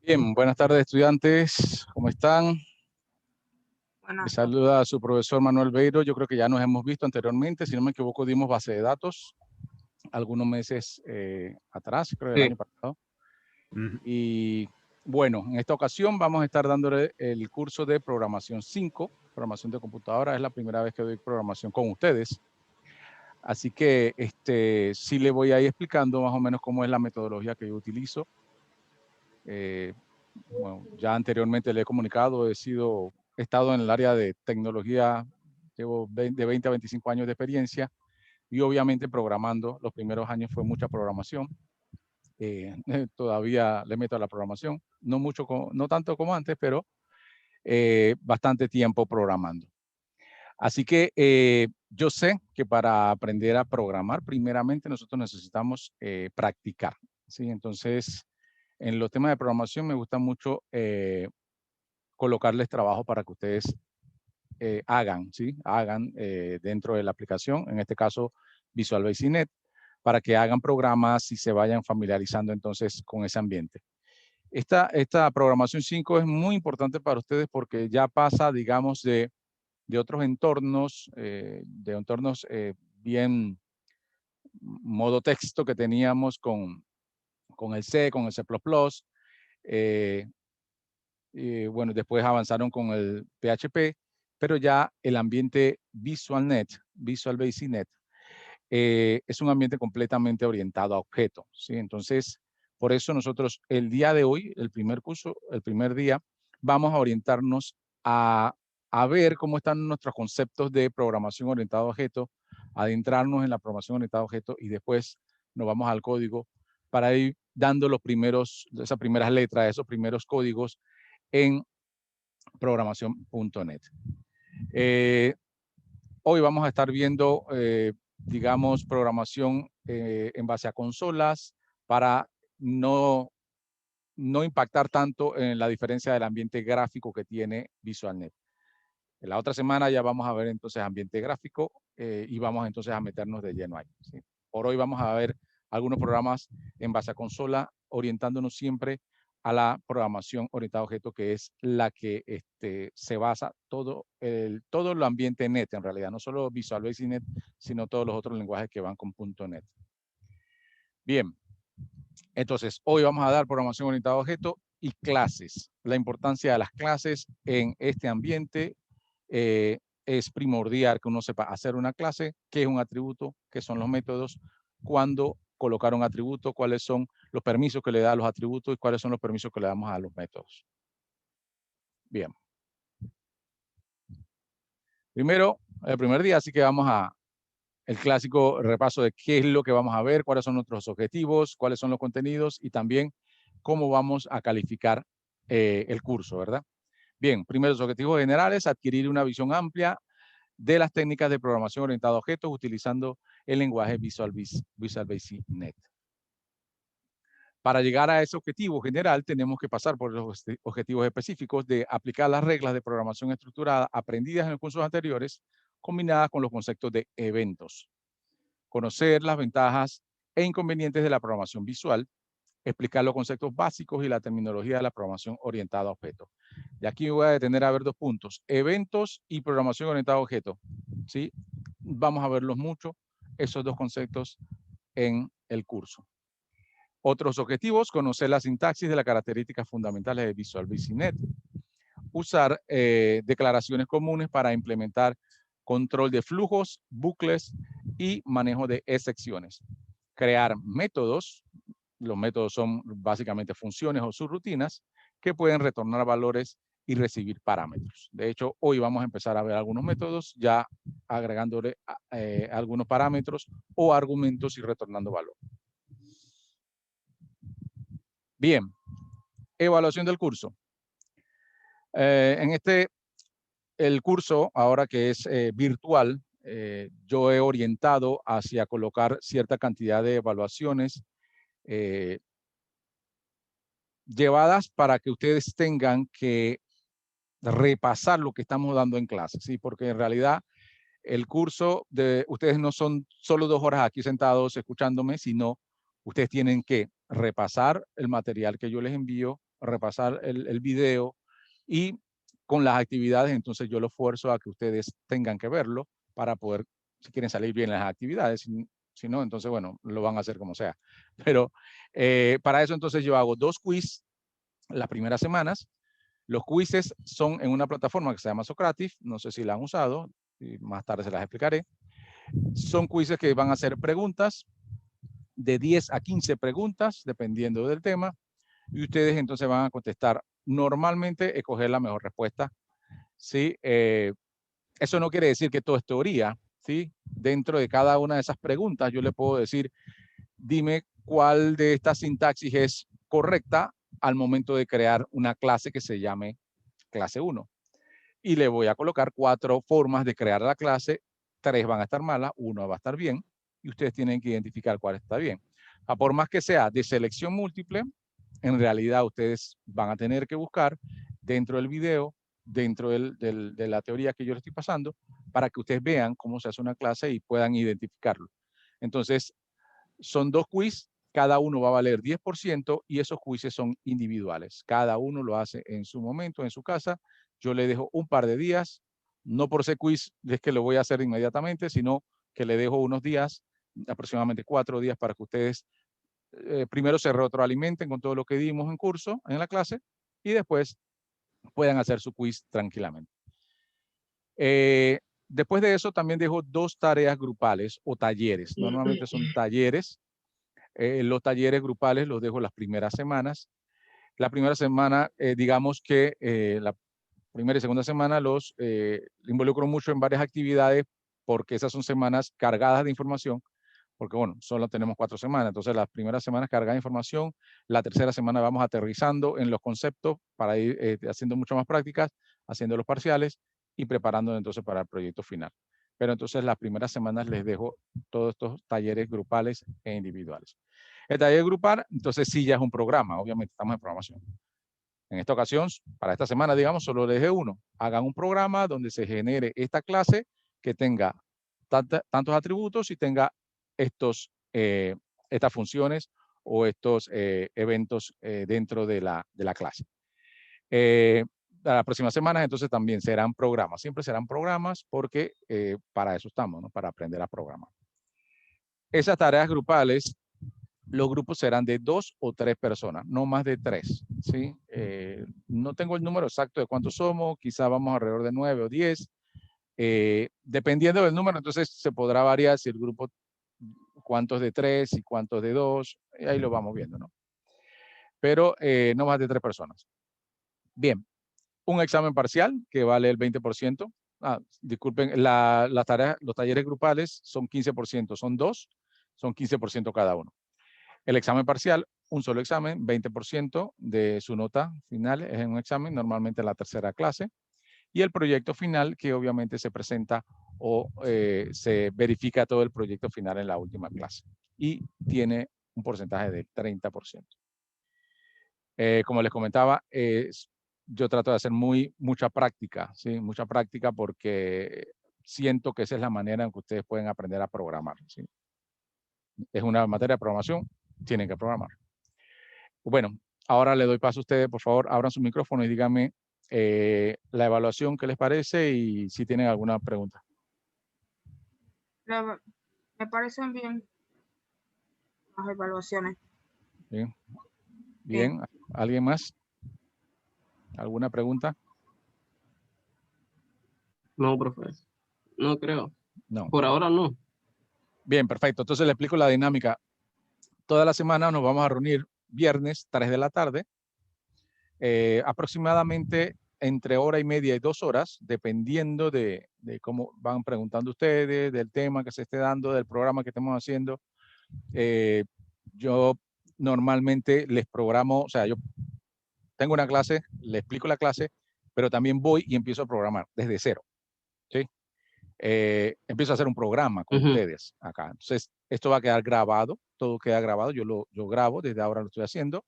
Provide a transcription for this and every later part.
Bien, buenas tardes estudiantes, ¿cómo están? Les Buenas tardes. saluda a su profesor Manuel Beiro. Yo creo que ya nos hemos visto anteriormente, si no me equivoco dimos base de datos algunos meses atrás, creo que el Sí. año pasado. Y bueno, en esta ocasión vamos a estar dándole el curso de programación 5, programación de computadora. Es la primera vez que doy programación con ustedes. Así que sí le voy a ir explicando más o menos cómo es la metodología que yo utilizo. Bueno, ya anteriormente le he comunicado, he estado en el área de tecnología, llevo de 20 a 25 años de experiencia y obviamente programando, los primeros años fue mucha programación. Todavía le meto a la programación, no tanto como antes, pero bastante tiempo programando. Así que yo sé que para aprender a programar, primeramente nosotros necesitamos practicar, ¿sí? Entonces, en los temas de programación me gusta mucho colocarles trabajo para que ustedes hagan, ¿sí? Hagan dentro de la aplicación, en este caso Visual Basic Net, para que hagan programas y se vayan familiarizando entonces con ese ambiente. Esta programación 5 es muy importante para ustedes porque ya pasa, digamos, de otros entornos, bien modo texto que teníamos con el C, con el C++, bueno, después avanzaron con el PHP, pero ya el ambiente VisualNet, Visual Basic Net, es un ambiente completamente orientado a objetos, ¿sí? Entonces, por eso nosotros el día de hoy, el primer curso, el primer día, vamos a orientarnos a ver cómo están nuestros conceptos de programación orientada a objetos, adentrarnos en la programación orientada a objetos y después nos vamos al código para ir dando esas primeras letras, esos primeros códigos en programación.net. Hoy vamos a estar viendo, digamos, programación en base a consolas para no impactar tanto en la diferencia del ambiente gráfico que tiene VisualNet. En la otra semana ya vamos a ver entonces ambiente gráfico y vamos entonces a meternos de lleno ahí, ¿sí? Por hoy vamos a ver algunos programas en base a consola, orientándonos siempre a la programación orientada a objetos, que es la que se basa todo el ambiente net, en realidad, no solo Visual Basic Net, sino todos los otros lenguajes que van con .NET. Bien, entonces hoy vamos a dar programación orientada a objetos y clases. La importancia de las clases en este ambiente es primordial que uno sepa hacer una clase, qué es un atributo, qué son los métodos, cuándo colocar un atributo, cuáles son los permisos que le da a los atributos y cuáles son los permisos que le damos a los métodos. Bien. Primero, el primer día, así que vamos a el clásico repaso de qué es lo que vamos a ver, cuáles son nuestros objetivos, cuáles son los contenidos y también cómo vamos a calificar el curso, ¿verdad? Bien, primero los objetivos generales, adquirir una visión amplia de las técnicas de programación orientada a objetos utilizando el lenguaje Visual Basic Net. Para llegar a ese objetivo general, tenemos que pasar por los objetivos específicos de aplicar las reglas de programación estructurada aprendidas en los cursos anteriores, combinadas con los conceptos de eventos. Conocer las ventajas e inconvenientes de la programación visual, explicar los conceptos básicos y la terminología de la programación orientada a objetos. Y aquí me voy a detener a ver dos puntos: eventos y programación orientada a objetos. ¿Sí? Vamos a verlos mucho, esos dos conceptos en el curso. Otros objetivos: conocer la sintaxis de las características fundamentales de Visual Basic Net. Usar declaraciones comunes para implementar control de flujos, bucles y manejo de excepciones. Crear métodos. Los métodos son básicamente funciones o subrutinas que pueden retornar valores y recibir parámetros. De hecho, hoy vamos a empezar a ver algunos métodos ya agregándole algunos parámetros o argumentos y retornando valor. Bien, evaluación del curso. El curso, ahora que es virtual, yo he orientado hacia colocar cierta cantidad de evaluaciones llevadas para que ustedes tengan que repasar lo que estamos dando en clase, ¿sí? Porque en realidad el curso de ustedes no son solo 2 horas aquí sentados escuchándome, sino ustedes tienen que repasar el material que yo les envío, repasar el video y con las actividades, entonces yo los fuerzo a que ustedes tengan que verlo para poder, si quieren salir bien las actividades, si no, entonces, bueno, lo van a hacer como sea. Pero para eso, entonces, yo hago 2 quiz las primeras semanas. Los quizzes son en una plataforma que se llama Socrative, no sé si la han usado, y más tarde se las explicaré. Son quizzes que van a hacer preguntas, de 10 a 15 preguntas, dependiendo del tema, y ustedes entonces van a contestar. Normalmente, escoger la mejor respuesta. ¿Sí? Eso no quiere decir que todo es teoría. ¿Sí? Dentro de cada una de esas preguntas, yo le puedo decir, dime cuál de estas sintaxis es correcta al momento de crear una clase que se llame clase 1. Y le voy a colocar 4 formas de crear la clase. 3 van a estar malas, 1 va a estar bien, y ustedes tienen que identificar cuál está bien. Por más que sea de selección múltiple, en realidad ustedes van a tener que buscar dentro del video, dentro de la teoría que yo les estoy pasando, para que ustedes vean cómo se hace una clase y puedan identificarlo. Entonces, son 2 quiz, cada uno va a valer 10% y esos quizzes son individuales. Cada uno lo hace en su momento, en su casa. Yo le dejo un par de días, no por ser quiz es que lo voy a hacer inmediatamente, sino que le dejo unos días, aproximadamente 4 días, para que ustedes primero se retroalimenten con todo lo que dimos en curso, en la clase, y después puedan hacer su quiz tranquilamente. Después de eso también dejo 2 tareas grupales o talleres. Normalmente son talleres. Los talleres grupales los dejo las primeras semanas. La primera semana, digamos que la primera y segunda semana los involucro mucho en varias actividades porque esas son semanas cargadas de información, porque bueno, solo tenemos 4 semanas. Entonces las primeras semanas cargadas de información, la tercera semana vamos aterrizando en los conceptos para ir haciendo mucho más prácticas, haciendo los parciales y preparando entonces para el proyecto final. Pero entonces las primeras semanas les dejo todos estos talleres grupales e individuales. El taller grupal, entonces sí ya es un programa, obviamente estamos en programación. En esta ocasión, para esta semana, digamos, solo les dejé uno. Hagan un programa donde se genere esta clase que tenga tantos atributos y tenga estas funciones o estos eventos dentro de la clase. La próxima semana, entonces, también serán programas. Siempre serán programas porque para eso estamos, ¿no? Para aprender a programar. Esas tareas grupales, los grupos serán de 2 o 3 personas, no más de 3. ¿Sí? No tengo el número exacto de cuántos somos, quizá vamos alrededor de 9 o 10. Dependiendo del número, entonces se podrá variar si el grupo, cuántos de 3 y cuántos de 2, ahí lo vamos viendo, ¿no? Pero no más de 3 personas. Bien, un examen parcial que vale el 20%. Disculpen, los talleres grupales son 15%, son 2, son 15% cada uno. El examen parcial, un solo examen, 20% de su nota final es en un examen, normalmente en la tercera clase. Y el proyecto final, que obviamente se presenta o se verifica todo el proyecto final en la última clase. Y tiene un porcentaje del 30%. Como les comentaba, yo trato de hacer mucha práctica, ¿sí? Mucha práctica porque siento que esa es la manera en que ustedes pueden aprender a programar, ¿sí? Es una materia de programación, tienen que programar. Bueno, ahora le doy paso a ustedes, por favor, abran su micrófono y díganme la evaluación, qué les parece y si tienen alguna pregunta. Me parecen bien las evaluaciones. Bien. Bien. ¿Alguien más? ¿Alguna pregunta? No, profe. No creo. No. Por ahora no. Bien, perfecto. Entonces le explico la dinámica. Toda la semana nos vamos a reunir viernes, 3 de la tarde, aproximadamente entre hora y media y 2 horas, dependiendo de cómo van preguntando ustedes, del tema que se esté dando, del programa que estemos haciendo. Yo normalmente les programo, o sea, yo tengo una clase, le explico la clase, pero también voy y empiezo a programar desde cero, ¿sí? Empiezo a hacer un programa con ustedes acá. Entonces, esto va a quedar grabado, todo queda grabado, yo grabo, desde ahora lo estoy haciendo.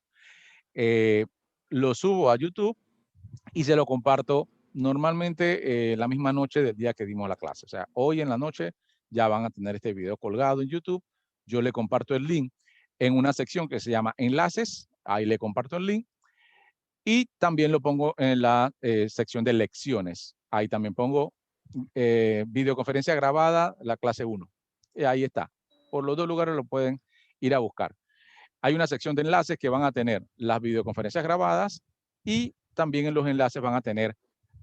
Lo subo a YouTube y se lo comparto normalmente la misma noche del día que dimos la clase. O sea, hoy en la noche ya van a tener este video colgado en YouTube. Yo le comparto el link en una sección que se llama enlaces. Ahí le comparto el link. Y también lo pongo en la sección de lecciones. Ahí también pongo videoconferencia grabada, la clase 1. Y ahí está. Por los dos lugares lo pueden ir a buscar. Hay una sección de enlaces que van a tener las videoconferencias grabadas y también en los enlaces van a tener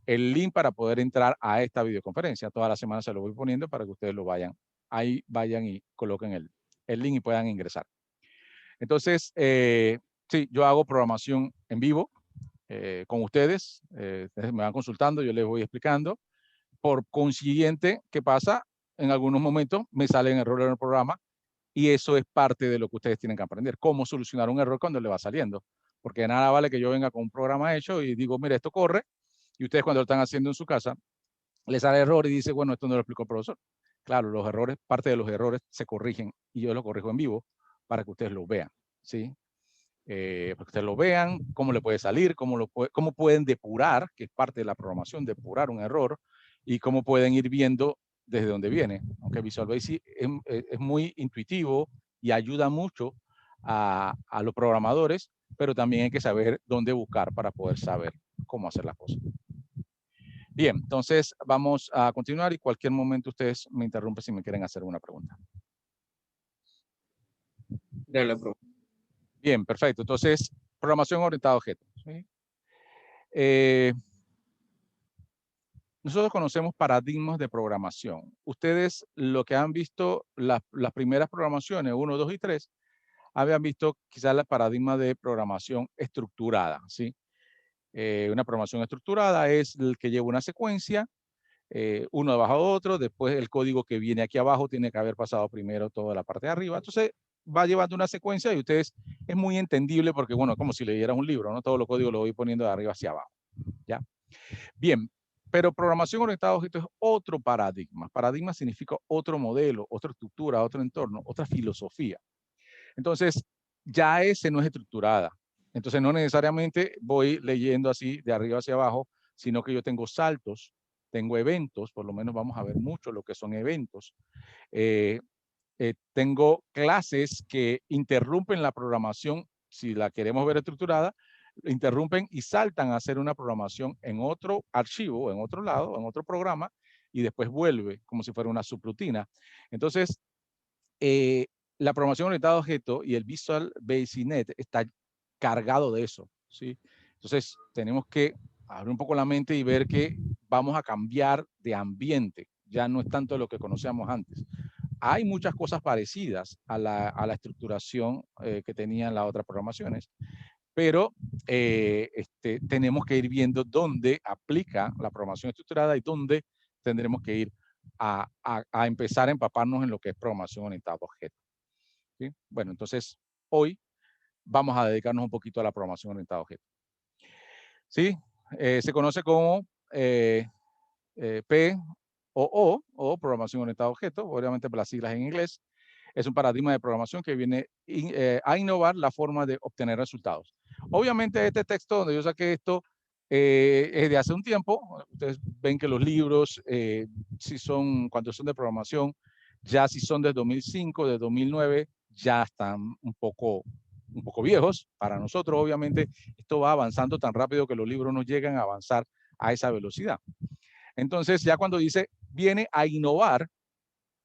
el link para poder entrar a esta videoconferencia. Toda la semana se lo voy poniendo para que ustedes lo vayan. Ahí vayan y coloquen el link y puedan ingresar. Entonces, sí, yo hago programación en vivo con ustedes. Ustedes me van consultando, yo les voy explicando. Por consiguiente, ¿qué pasa? En algunos momentos me salen errores en el programa y eso es parte de lo que ustedes tienen que aprender. Cómo solucionar un error cuando le va saliendo. Porque de nada vale que yo venga con un programa hecho y digo, mire, esto corre, y ustedes cuando lo están haciendo en su casa, les sale error y dice, bueno, esto no lo explicó el profesor. Claro, los errores, parte de los errores se corrigen y yo los corrijo en vivo para que ustedes lo vean, ¿sí? Para que ustedes lo vean, cómo le puede salir, cómo pueden depurar, que es parte de la programación, depurar un error, y cómo pueden ir viendo desde dónde viene. Aunque Visual Basic es muy intuitivo y ayuda mucho a los programadores, pero también hay que saber dónde buscar para poder saber cómo hacer las cosas. Bien, entonces vamos a continuar y cualquier momento ustedes me interrumpen si me quieren hacer una pregunta. Dale, profe. Bien, perfecto. Entonces, programación orientada a objetos. ¿Sí? Nosotros conocemos paradigmas de programación. Ustedes lo que han visto, las primeras programaciones, 1, 2 y 3, habían visto quizás el paradigma de programación estructurada. ¿Sí? Una programación estructurada es el que lleva una secuencia, uno debajo de otro, después el código que viene aquí abajo tiene que haber pasado primero toda la parte de arriba. Entonces va llevando una secuencia y ustedes es muy entendible porque, bueno, como si leyeran un libro, ¿no? Todo los códigos lo voy poniendo de arriba hacia abajo. ¿Ya? Bien, pero programación orientada a objetos es otro paradigma. Paradigma significa otro modelo, otra estructura, otro entorno, otra filosofía. Entonces, ya ese no es estructurada. Entonces, no necesariamente voy leyendo así de arriba hacia abajo, sino que yo tengo saltos, tengo eventos, por lo menos vamos a ver mucho lo que son eventos. Tengo clases que interrumpen la programación, si la queremos ver estructurada, interrumpen y saltan a hacer una programación en otro archivo, en otro lado, en otro programa, y después vuelve como si fuera una subrutina. Entonces, la programación orientada a objetos y el Visual Basic Net está cargado de eso, ¿sí? Entonces, tenemos que abrir un poco la mente y ver que vamos a cambiar de ambiente. Ya no es tanto lo que conocíamos antes. Hay muchas cosas parecidas a la estructuración que tenían las otras programaciones, pero tenemos que ir viendo dónde aplica la programación estructurada y dónde tendremos que ir a empezar a empaparnos en lo que es programación orientada a objetos. ¿Sí? Bueno, entonces hoy vamos a dedicarnos un poquito a la programación orientada a objetos. ¿Sí? Se conoce como POO, o programación orientada a objetos, obviamente por las siglas en inglés. Es un paradigma de programación que viene a innovar la forma de obtener resultados. Obviamente este texto donde yo saqué esto es de hace un tiempo. Ustedes ven que los libros, cuando son de programación, ya si son de 2005, de 2009, ya están un poco viejos. Para nosotros, obviamente, esto va avanzando tan rápido que los libros no llegan a avanzar a esa velocidad. Entonces, ya cuando dice, viene a innovar,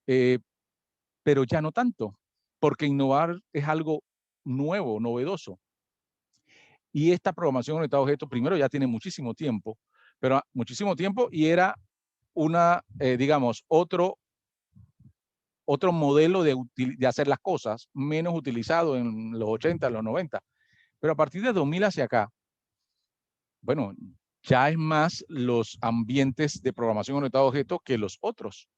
pero ya no tanto, porque innovar es algo nuevo, novedoso. Y esta programación orientada a objetos, primero ya tiene muchísimo tiempo, pero muchísimo tiempo y era digamos, otro modelo de hacer las cosas, menos utilizado en los 80, los 90. Pero a partir de 2000 hacia acá, bueno, ya es más los ambientes de programación orientada a objetos que los otros.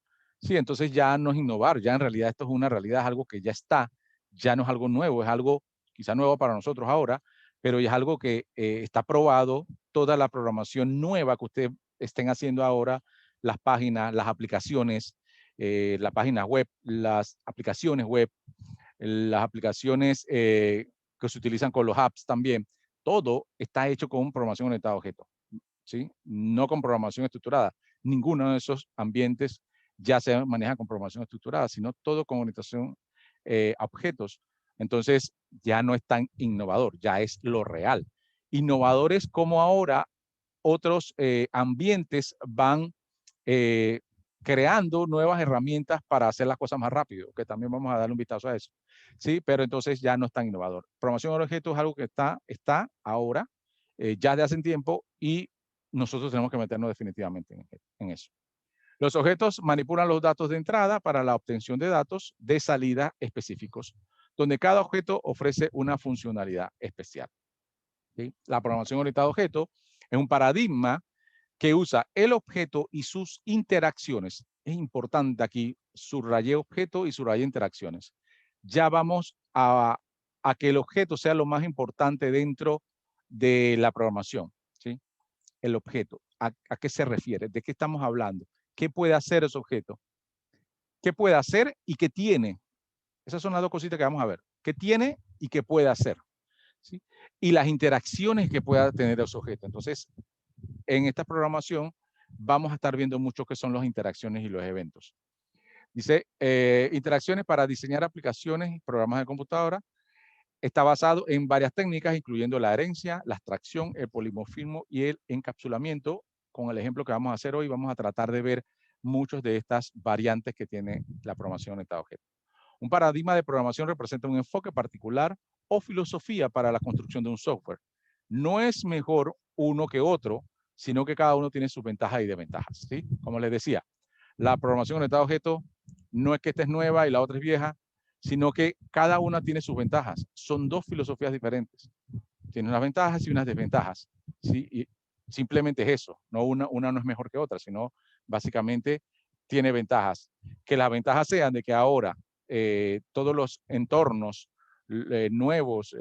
Sí, entonces ya no es innovar, ya en realidad esto es una realidad, es algo que ya está, ya no es algo nuevo, es algo quizá nuevo para nosotros ahora, pero ya es algo que está probado. Toda la programación nueva que ustedes estén haciendo ahora, las páginas, las aplicaciones, la página web, las aplicaciones web, las aplicaciones que se utilizan con los apps también, todo está hecho con programación orientada a objetos, ¿sí? No con programación estructurada. Ninguno de esos ambientes ya se maneja con programación estructurada, sino todo con orientación a objetos. Entonces, ya no es tan innovador, ya es lo real. innovadores como ahora otros ambientes van creando nuevas herramientas para hacer las cosas más rápido, que también vamos a darle un vistazo a eso. Sí, pero entonces ya no es tan innovador. Programación de objetos es algo que está ahora, ya de hace tiempo, y nosotros tenemos que meternos definitivamente en eso. Los objetos manipulan los datos de entrada para la obtención de datos de salida específicos, donde cada objeto ofrece una funcionalidad especial. ¿Sí? La programación orientada a objetos es un paradigma que usa el objeto y sus interacciones. Es importante aquí, subrayé objeto y subrayé interacciones. Ya vamos a que el objeto sea lo más importante dentro de la programación. ¿Sí? El objeto, ¿a qué se refiere? ¿De qué estamos hablando? ¿Qué puede hacer ese objeto? ¿Qué puede hacer y qué tiene? Esas son las dos cositas que vamos a ver. ¿Qué tiene y qué puede hacer? ¿Sí? Y las interacciones que pueda tener ese objeto. Entonces, en esta programación vamos a estar viendo mucho qué son las interacciones y los eventos. Dice, interacciones para diseñar aplicaciones y programas de computadora. Está basado en varias técnicas, incluyendo la herencia, la abstracción, el polimorfismo y el encapsulamiento. Con el ejemplo que vamos a hacer hoy, vamos a tratar de ver muchas de estas variantes que tiene la programación orientada a objetos. Un paradigma de programación representa un enfoque particular o filosofía para la construcción de un software. No es mejor uno que otro, sino que cada uno tiene sus ventajas y desventajas. ¿Sí? Como les decía, la programación orientada a objetos no es que esta es nueva y la otra es vieja, sino que cada una tiene sus ventajas. Son dos filosofías diferentes. Tiene unas ventajas y unas desventajas. ¿Sí? Y simplemente es eso. No una no es mejor que otra, sino básicamente tiene ventajas. Que las ventajas sean de que ahora todos los entornos nuevos,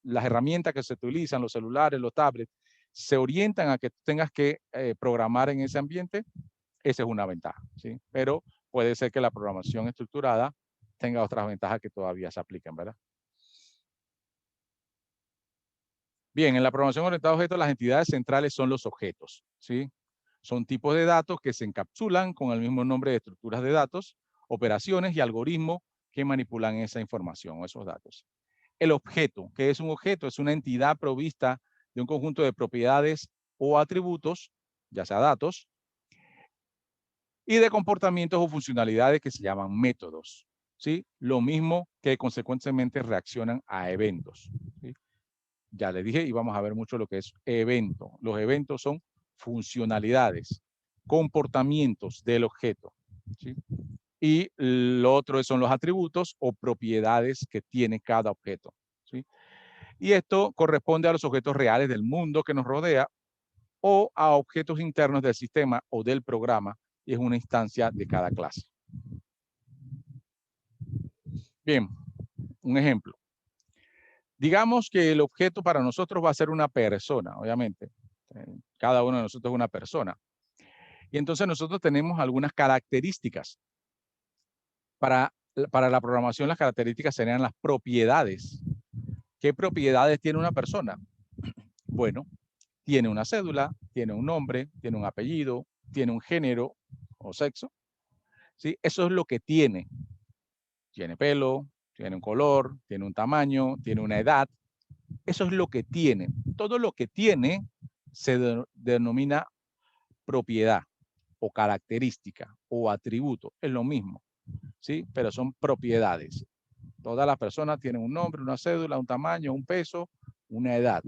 las herramientas que se utilizan, los celulares, los tablets, se orientan a que tengas que programar en ese ambiente, esa es una ventaja. ¿Sí? Pero puede ser que la programación estructurada tenga otras ventajas que todavía se aplican, ¿verdad? Bien, en la programación orientada a objetos, las entidades centrales son los objetos, ¿sí? Son tipos de datos que se encapsulan con el mismo nombre de estructuras de datos, operaciones y algoritmos que manipulan esa información o esos datos. El objeto, ¿qué es un objeto? Es una entidad provista de un conjunto de propiedades o atributos, ya sea datos, y de comportamientos o funcionalidades que se llaman métodos, ¿sí? Lo mismo que consecuentemente reaccionan a eventos, ¿sí? Ya les dije y vamos a ver mucho lo que es evento. Los eventos son funcionalidades, comportamientos del objeto, ¿sí? Y lo otro son los atributos o propiedades que tiene cada objeto, ¿sí? Y esto corresponde a los objetos reales del mundo que nos rodea o a objetos internos del sistema o del programa, y es una instancia de cada clase. Bien, un ejemplo. Digamos que el objeto para nosotros va a ser una persona, obviamente. Cada uno de nosotros es una persona. Y entonces nosotros tenemos algunas características. Para la programación, las características serían las propiedades. ¿Qué propiedades tiene una persona? Bueno, tiene una cédula, tiene un nombre, tiene un apellido, tiene un género o sexo. ¿Sí? Eso es lo que tiene. Tiene pelo, tiene un color, tiene un tamaño, tiene una edad. Eso es lo que tiene. Todo lo que tiene se denomina propiedad o característica o atributo. Es lo mismo, ¿sí? Pero son propiedades. Todas las personas tienen un nombre, una cédula, un tamaño, un peso, una edad.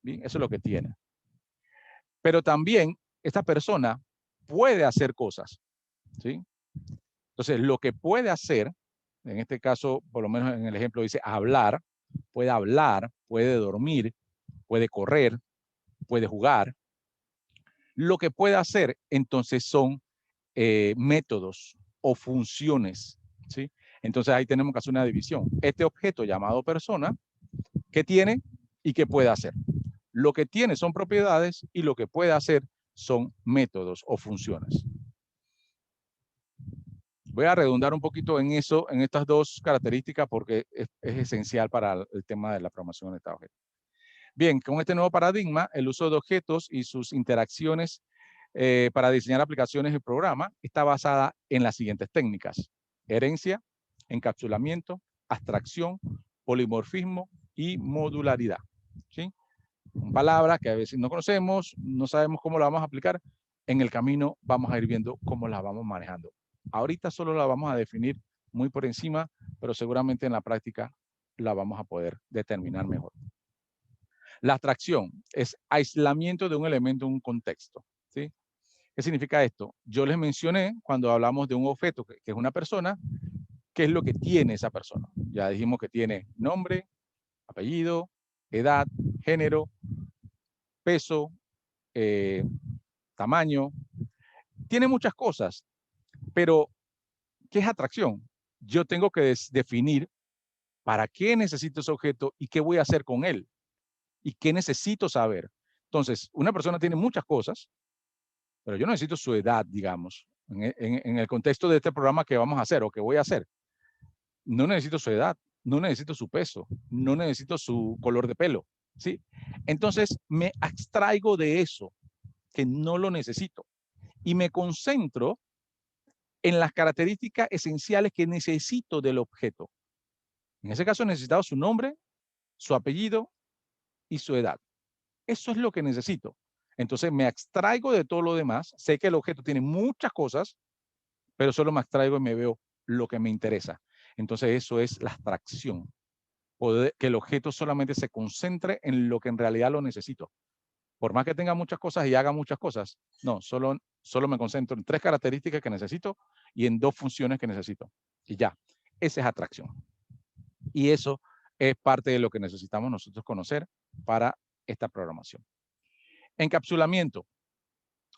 ¿Bien? Eso es lo que tiene. Pero también esta persona puede hacer cosas, ¿sí? Entonces, lo que puede hacer, en este caso, por lo menos en el ejemplo dice hablar, puede dormir, puede correr, puede jugar. Lo que puede hacer, entonces, son métodos o funciones, ¿sí? Entonces, ahí tenemos que hacer una división. Este objeto llamado persona, ¿qué tiene y qué puede hacer? Lo que tiene son propiedades y lo que puede hacer son métodos o funciones. Voy a redundar un poquito en eso, en estas dos características, porque es esencial para el tema de la programación de objetos. Bien, con este nuevo paradigma, el uso de objetos y sus interacciones para diseñar aplicaciones y programas está basada en las siguientes técnicas: herencia, encapsulamiento, abstracción, polimorfismo y modularidad. palabras que a veces no conocemos, no sabemos cómo la vamos a aplicar. En el camino vamos a ir viendo cómo la vamos manejando. Ahorita solo la vamos a definir muy por encima, pero seguramente en la práctica la vamos a poder determinar mejor. La abstracción es aislamiento de un elemento en un contexto, ¿sí? ¿Qué significa esto? Yo les mencioné cuando hablamos de un objeto que es una persona, qué es lo que tiene esa persona. Ya dijimos que tiene nombre, apellido, edad, género, peso, tamaño. Tiene muchas cosas, pero ¿qué es atracción? Yo tengo que definir para qué necesito ese objeto y qué voy a hacer con él y qué necesito saber. Entonces, una persona tiene muchas cosas, pero yo necesito su edad, digamos, en el contexto de este programa que vamos a hacer o que voy a hacer. No necesito su edad, no necesito su peso, no necesito su color de pelo, ¿sí? Entonces, me abstraigo de eso, que no lo necesito, y me concentro en las características esenciales que necesito del objeto. En ese caso, necesitaba su nombre, su apellido y su edad. Eso es lo que necesito. Entonces, me abstraigo de todo lo demás. Sé que el objeto tiene muchas cosas, pero solo me abstraigo y me veo lo que me interesa. Entonces, eso es la abstracción. Poder, que el objeto solamente se concentre en lo que en realidad lo necesito. Por más que tenga muchas cosas y haga muchas cosas, no, solo me concentro en 3 características que necesito y en 2 funciones que necesito. Y ya, esa es atracción. Y eso es parte de lo que necesitamos nosotros conocer para esta programación. Encapsulamiento,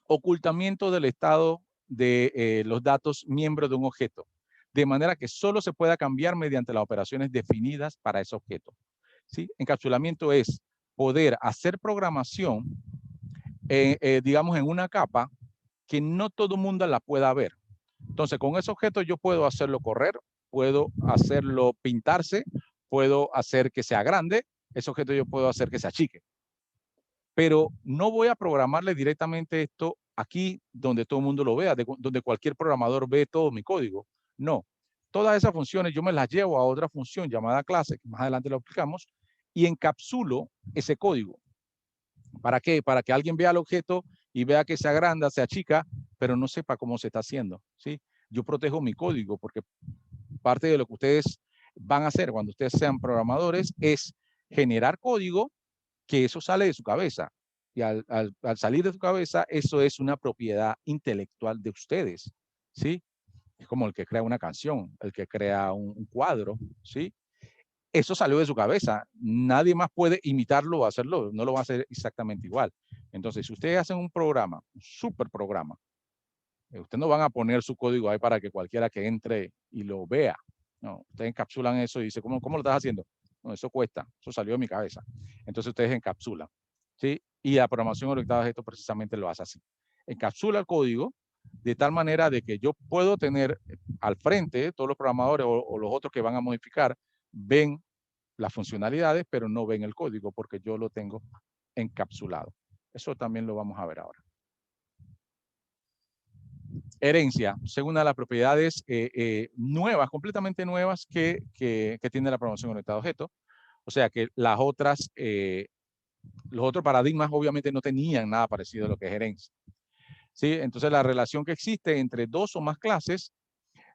ocultamiento del estado de los datos miembros de un objeto, de manera que solo se pueda cambiar mediante las operaciones definidas para ese objeto. ¿Sí? Encapsulamiento es poder hacer programación, digamos, en una capa que no todo el mundo la pueda ver. Entonces, con ese objeto yo puedo hacerlo correr, puedo hacerlo pintarse, puedo hacer que sea grande, ese objeto yo puedo hacer que se achique. Pero no voy a programarle directamente esto aquí donde todo el mundo lo vea, donde cualquier programador ve todo mi código. No, todas esas funciones yo me las llevo a otra función llamada clase, que más adelante lo explicamos, y encapsulo ese código. ¿Para qué? Para que alguien vea el objeto y vea que se agranda, se achica, pero no sepa cómo se está haciendo, ¿sí? Yo protejo mi código porque parte de lo que ustedes van a hacer cuando ustedes sean programadores es generar código que eso sale de su cabeza. Y al salir de su cabeza, eso es una propiedad intelectual de ustedes, ¿sí? Es como el que crea una canción, el que crea un cuadro, ¿sí? Eso salió de su cabeza. Nadie más puede imitarlo o hacerlo. No lo va a hacer exactamente igual. Entonces, si ustedes hacen un programa, un super programa, ustedes no van a poner su código ahí para que cualquiera que entre y lo vea. No, ustedes encapsulan eso y dicen, ¿cómo lo estás haciendo? No, eso cuesta. Eso salió de mi cabeza. Entonces, ustedes encapsulan, ¿sí? Y la programación orientada a objetos precisamente lo hace así. Encapsula el código de tal manera de que yo puedo tener al frente todos los programadores o los otros que van a modificar, ven las funcionalidades, pero no ven el código porque yo lo tengo encapsulado. Eso también lo vamos a ver ahora. Herencia, según una de las propiedades nuevas, completamente nuevas que tiene la programación orientada a objetos. O sea que las otras, los otros paradigmas obviamente no tenían nada parecido a lo que es herencia. ¿Sí? Entonces la relación que existe entre 2 o más clases,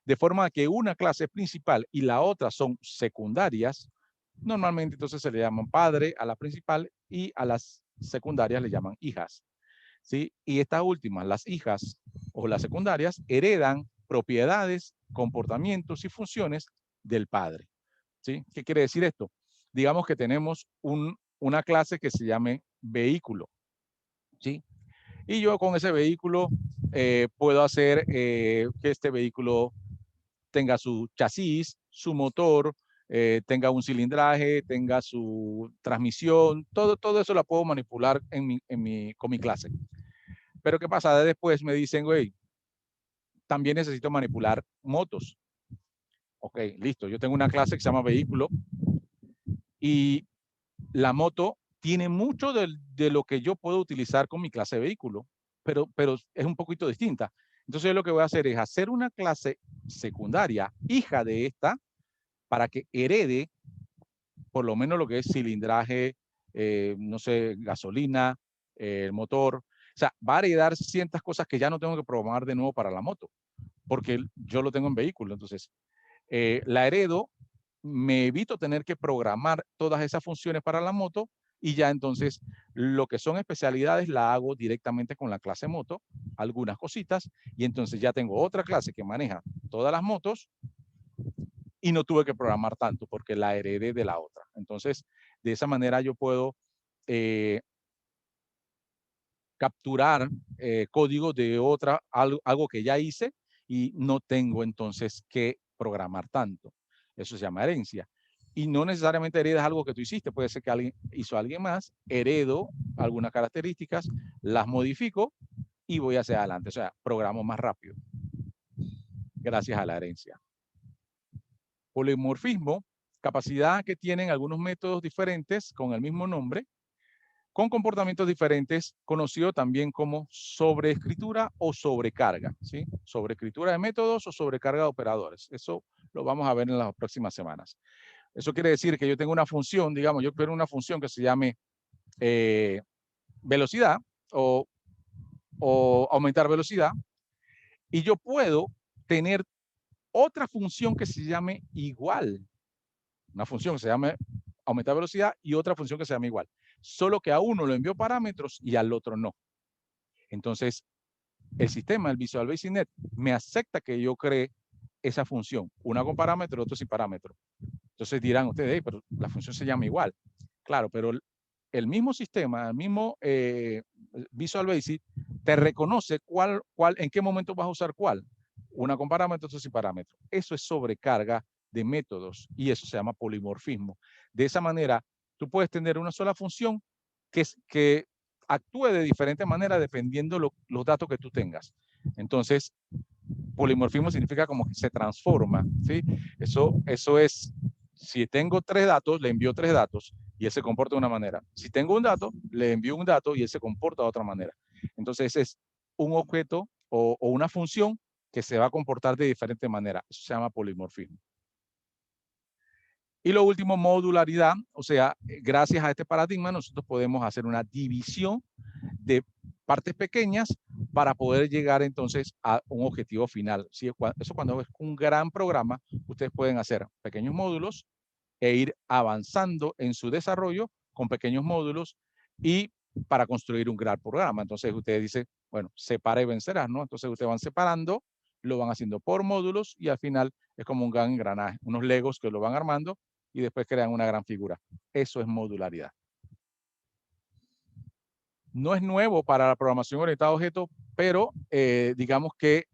de forma que una clase es principal y la otra son secundarias, normalmente entonces se le llaman padre a la principal y a las secundarias le llaman hijas. ¿Sí? Y estas últimas, las hijas o las secundarias, heredan propiedades, comportamientos y funciones del padre. ¿Sí? ¿Qué quiere decir esto? Digamos que tenemos una clase que se llame vehículo. ¿Sí? Y yo con ese vehículo puedo hacer que este vehículo tenga su chasis, su motor, tenga un cilindraje, tenga su transmisión, todo eso la puedo manipular con mi clase. Pero ¿qué pasa? Después me dicen, güey, también necesito manipular motos. Ok, listo. Yo tengo una clase que se llama vehículo y la moto tiene mucho de lo que yo puedo utilizar con mi clase de vehículo, pero es un poquito distinta. Entonces yo lo que voy a hacer es hacer una clase secundaria, hija de esta, para que herede por lo menos lo que es cilindraje, no sé, gasolina, el motor. O sea, va a heredar ciertas cosas que ya no tengo que programar de nuevo para la moto, porque yo lo tengo en vehículo. Entonces, la heredo, me evito tener que programar todas esas funciones para la moto y ya entonces lo que son especialidades la hago directamente con la clase moto, algunas cositas, y entonces ya tengo otra clase que maneja todas las motos y no tuve que programar tanto porque la heredé de la otra. Entonces, de esa manera yo puedo capturar código de otra, algo que ya hice y no tengo entonces que programar tanto. Eso se llama herencia. Y no necesariamente heredas algo que tú hiciste, puede ser que alguien hizo alguien más, heredo algunas características, las modifico y voy hacia adelante. O sea, programo más rápido gracias a la herencia. Polimorfismo, capacidad que tienen algunos métodos diferentes con el mismo nombre, con comportamientos diferentes, conocido también como sobreescritura o sobrecarga, ¿sí? Sobreescritura de métodos o sobrecarga de operadores. Eso lo vamos a ver en las próximas semanas. Eso quiere decir que yo tengo una función, digamos, yo quiero una función que se llame velocidad o aumentar velocidad, y yo puedo tener otra función que se llame igual. Una función que se llame aumentar velocidad y otra función que se llame igual. Solo que a uno le envió parámetros y al otro no. Entonces, el sistema, el Visual Basic Net, me acepta que yo cree esa función, una con parámetro, otra sin parámetro. Entonces dirán ustedes, hey, pero la función se llama igual. Claro, pero el mismo sistema, el mismo Visual Basic, te reconoce en qué momento vas a usar cuál. Una con parámetro, otra sin parámetro. Eso es sobrecarga de métodos y eso se llama polimorfismo. De esa manera, tú puedes tener una sola función que actúe de diferente manera dependiendo los datos que tú tengas. Entonces, polimorfismo significa como que se transforma, ¿sí? Eso es, si tengo 3 datos, le envío 3 datos y él se comporta de una manera. Si tengo un dato, le envío un dato y él se comporta de otra manera. Entonces, es un objeto o una función que se va a comportar de diferente manera. Eso se llama polimorfismo. Y lo último, modularidad, o sea, gracias a este paradigma nosotros podemos hacer una división de partes pequeñas para poder llegar entonces a un objetivo final. ¿Sí? Eso cuando es un gran programa, ustedes pueden hacer pequeños módulos e ir avanzando en su desarrollo con pequeños módulos y para construir un gran programa. Entonces ustedes dicen, bueno, separa y vencerás, ¿no? Entonces ustedes van separando, lo van haciendo por módulos y al final es como un gran engranaje, unos legos que lo van armando y después crean una gran figura. Eso es modularidad. No es nuevo para la programación orientada a objetos, pero digamos que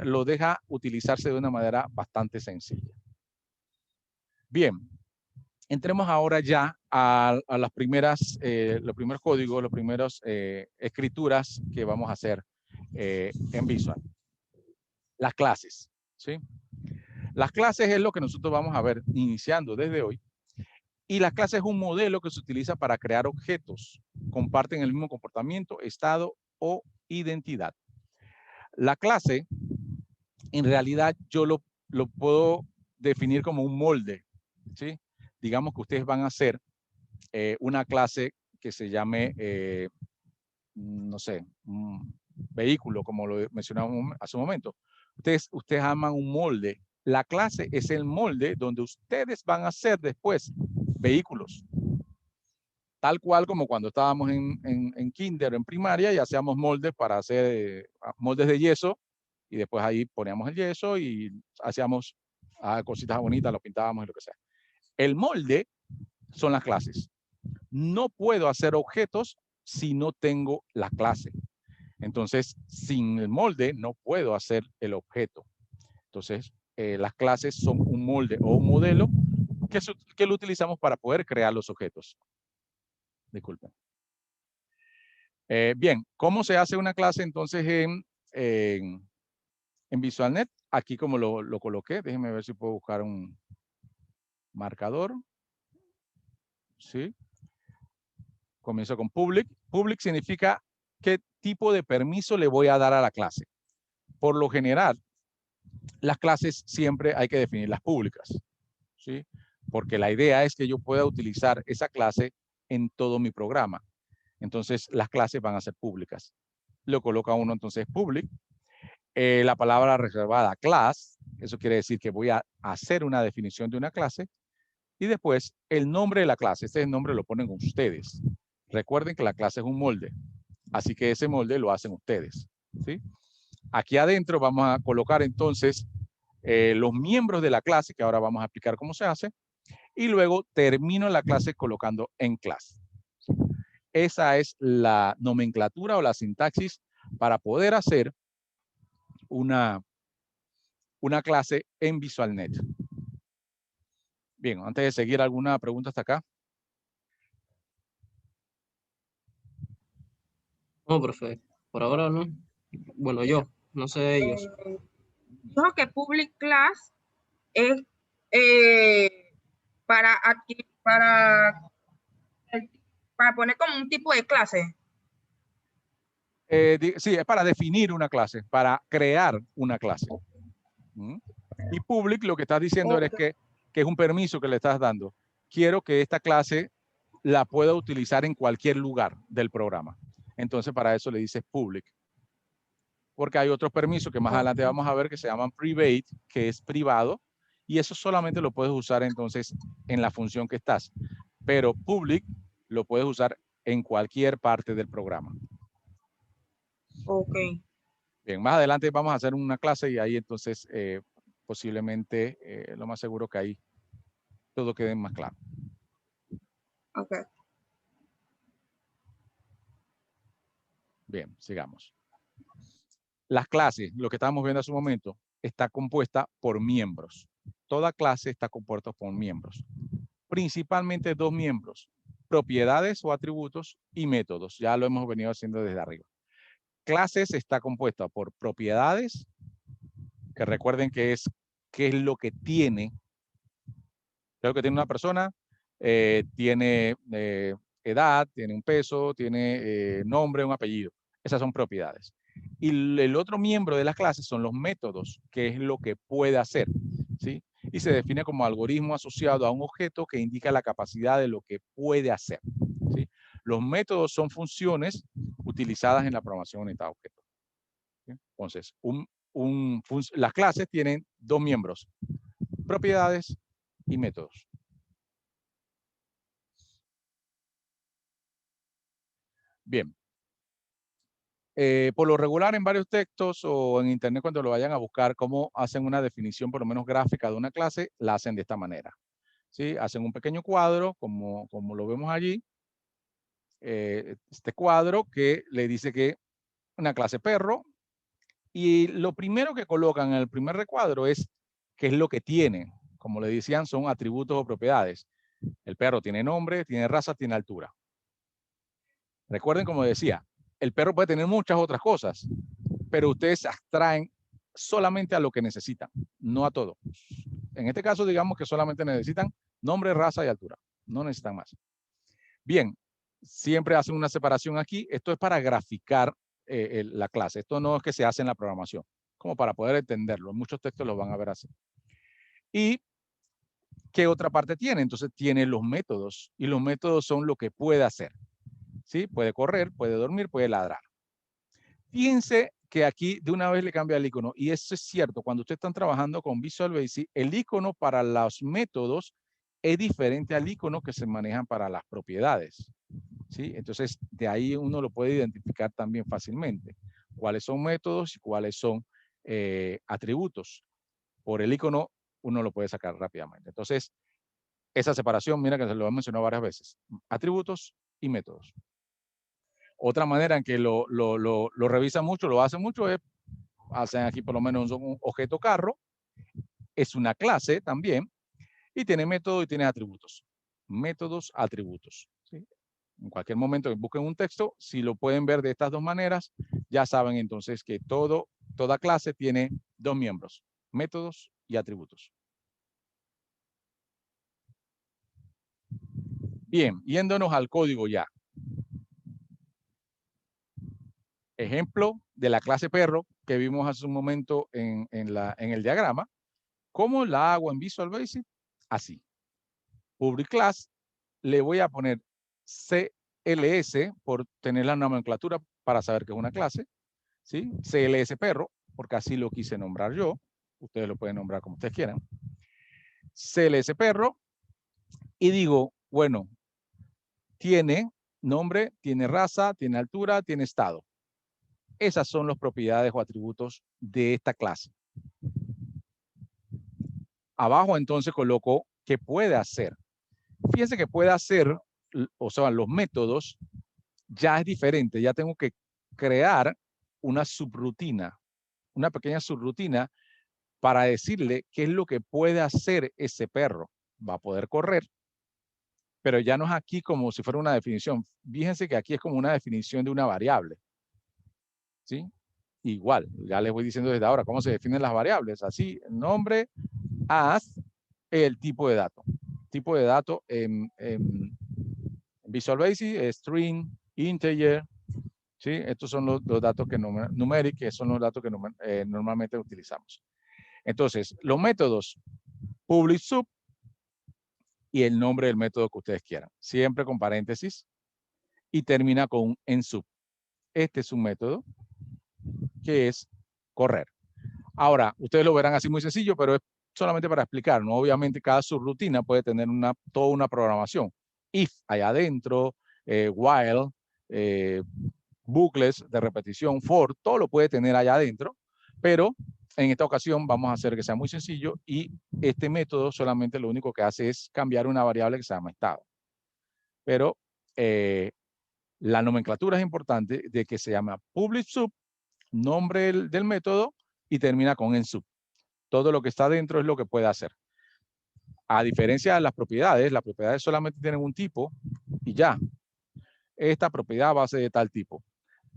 lo deja utilizarse de una manera bastante sencilla. Bien, entremos ahora ya a las primeras, los primeros códigos, las primeras escrituras que vamos a hacer en Visual. Las clases, ¿sí? Las clases es lo que nosotros vamos a ver iniciando desde hoy. Y la clase es un modelo que se utiliza para crear objetos. Comparten el mismo comportamiento, estado o identidad. La clase, en realidad, yo lo puedo definir como un molde, ¿sí? Digamos que ustedes van a hacer una clase que se llame, no sé, un vehículo, como lo mencionamos hace un momento. Ustedes arman un molde. La clase es el molde donde ustedes van a hacer después vehículos. Tal cual como cuando estábamos en kinder, en primaria, y hacíamos moldes para hacer moldes de yeso, y después ahí poníamos el yeso y hacíamos cositas bonitas, lo pintábamos y lo que sea. El molde son las clases. No puedo hacer objetos si no tengo la clase. Entonces, sin el molde no puedo hacer el objeto. Entonces, las clases son un molde o un modelo que lo utilizamos para poder crear los objetos. Disculpen. Bien, ¿cómo se hace una clase entonces en VisualNet? Aquí como lo coloqué, déjenme ver si puedo buscar un marcador. ¿Sí? Comienzo con public. Public significa qué tipo de permiso le voy a dar a la clase. Por lo general, las clases siempre hay que definirlas públicas, ¿sí? Porque la idea es que yo pueda utilizar esa clase, no solamente para crear objetos, sino también para en todo mi programa. Entonces, las clases van a ser públicas. Lo coloca uno entonces public. La palabra reservada class, eso quiere decir que voy a hacer una definición de una clase. Y después, el nombre de la clase. Este nombre lo ponen ustedes. Recuerden que la clase es un molde. Así que ese molde lo hacen ustedes, ¿sí? Aquí adentro vamos a colocar entonces los miembros de la clase, que ahora vamos a explicar cómo se hace. Y luego termino la clase colocando en clase. Esa es la nomenclatura o la sintaxis para poder hacer una clase en VisualNet. Bien, antes de seguir, ¿alguna pregunta hasta acá? No, profe. Por ahora no. Bueno, yo, no sé ellos. Dijo que public class es eh, para poner como un tipo de clase. Sí, es para definir una clase, para crear una clase. ¿Mm? Y public lo que estás diciendo es que es un permiso que le estás dando. Quiero que esta clase la pueda utilizar en cualquier lugar del programa. Entonces, para eso le dices public. Porque hay otros permisos que más adelante vamos a ver que se llaman private, que es privado, y eso solamente lo puedes usar entonces en la función que estás. Pero public lo puedes usar en cualquier parte del programa. Ok. Bien, más adelante vamos a hacer una clase y ahí entonces posiblemente lo más seguro que ahí todo quede más claro. Ok. Bien, sigamos. Las clases, lo que estábamos viendo hace un momento, está compuesta por miembros. Toda clase está compuesta por miembros. Principalmente dos miembros, propiedades o atributos y métodos. Ya lo hemos venido haciendo desde arriba. Clases está compuesta por propiedades, que recuerden que es qué es lo que tiene. Creo que tiene una persona, tiene edad, tiene un peso, tiene nombre, un apellido. Esas son propiedades. Y el otro miembro de las clases son los métodos, que es lo que puede hacer, ¿sí? Y se define como algoritmo asociado a un objeto que indica la capacidad de lo que puede hacer, ¿sí? Los métodos son funciones utilizadas en la programación orientada a objetos, ¿sí? Entonces, las clases tienen dos miembros, propiedades y métodos. Bien. Por lo regular en varios textos o en internet cuando lo vayan a buscar cómo hacen una definición por lo menos gráfica de una clase, la hacen de esta manera. ¿Sí? Hacen un pequeño cuadro como lo vemos allí. Este cuadro que le dice que una clase perro y lo primero que colocan en el primer recuadro es qué es lo que tiene. Como le decían, son atributos o propiedades. El perro tiene nombre, tiene raza, tiene altura. Recuerden, como decía, el perro puede tener muchas otras cosas, pero ustedes se abstraen solamente a lo que necesitan, no a todo. En este caso, digamos que solamente necesitan nombre, raza y altura. No necesitan más. Bien, siempre hacen una separación aquí. Esto es para graficar la clase. Esto no es que se hace en la programación, como para poder entenderlo. En muchos textos lo van a ver así. ¿Y qué otra parte tiene? Entonces tiene los métodos, y los métodos son lo que puede hacer. ¿Sí? Puede correr, puede dormir, puede ladrar. Fíjense que aquí de una vez le cambia el icono, y eso es cierto, cuando ustedes están trabajando con Visual Basic, el icono para los métodos es diferente al icono que se manejan para las propiedades. ¿Sí? Entonces, de ahí uno lo puede identificar también fácilmente. ¿Cuáles son métodos y cuáles son atributos? Por el icono uno lo puede sacar rápidamente. Entonces, esa separación, mira que se lo he mencionado varias veces. Atributos y métodos. Otra manera en que lo revisan mucho, lo hacen mucho, es, hacen aquí por lo menos un objeto carro, es una clase también, y tiene método y tiene atributos. Métodos, atributos. ¿Sí? En cualquier momento que busquen un texto, si lo pueden ver de estas dos maneras, ya saben entonces que toda clase tiene dos miembros, métodos y atributos. Bien, yéndonos al código ya. Ejemplo de la clase perro que vimos hace un momento en el diagrama. ¿Cómo la hago en Visual Basic? Así. Public class, le voy a poner CLS por tener la nomenclatura para saber que es una clase, ¿sí? CLS perro, porque así lo quise nombrar yo. Ustedes lo pueden nombrar como ustedes quieran. CLS perro. Y digo, bueno, tiene nombre, tiene raza, tiene altura, tiene estado. Esas son las propiedades o atributos de esta clase. Abajo entonces coloco qué puede hacer. Fíjense que puede hacer, o sea, los métodos ya es diferente. Ya tengo que crear una subrutina, una pequeña subrutina para decirle qué es lo que puede hacer ese perro. Va a poder correr, pero ya no es aquí como si fuera una definición. Fíjense que aquí es como una definición de una variable. ¿Sí? Igual, ya les voy diciendo desde ahora cómo se definen las variables. Así, nombre, as, el tipo de dato. Tipo de dato en Visual Basic, string, integer. ¿Sí? Estos son los datos que numeric, que son los datos que normalmente utilizamos. Entonces, los métodos public sub y el nombre del método que ustedes quieran. Siempre con paréntesis y termina con un en sub. Este es un método que es correr. Ahora, ustedes lo verán así muy sencillo, pero es solamente para explicar, ¿no? Obviamente cada subrutina puede tener toda una programación. If allá adentro, while, bucles de repetición, for, todo lo puede tener allá adentro, pero en esta ocasión vamos a hacer que sea muy sencillo y este método solamente lo único que hace es cambiar una variable que se llama estado. Pero la nomenclatura es importante de que se llama public sub, nombre del método y termina con en sub. Todo lo que está dentro es lo que puede hacer. A diferencia de las propiedades solamente tienen un tipo y ya. Esta propiedad va a ser de tal tipo.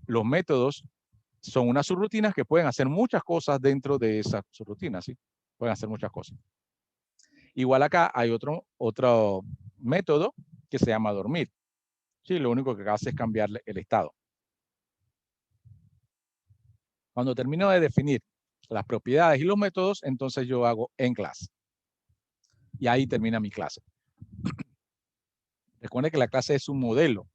Los métodos son unas subrutinas que pueden hacer muchas cosas dentro de esas subrutinas, ¿sí? Pueden hacer muchas cosas. Igual acá hay otro método que se llama dormir. Sí, lo único que hace es cambiarle el estado. Cuando termino de definir las propiedades y los métodos, entonces yo hago en clase. Y ahí termina mi clase. Recuerden que la clase es un modelo.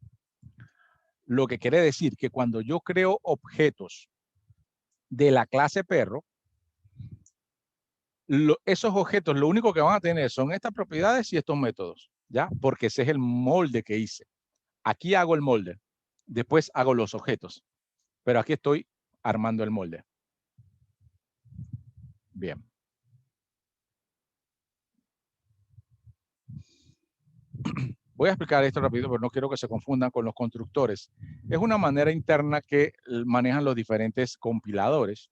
Lo que quiere decir que cuando yo creo objetos de la clase perro, esos objetos lo único que van a tener son estas propiedades y estos métodos, ¿ya? Porque ese es el molde que hice. Aquí hago el molde, después hago los objetos, pero aquí estoy armando el molde. Bien. Voy a explicar esto rápido, pero no quiero que se confundan con los constructores. Es una manera interna que manejan los diferentes compiladores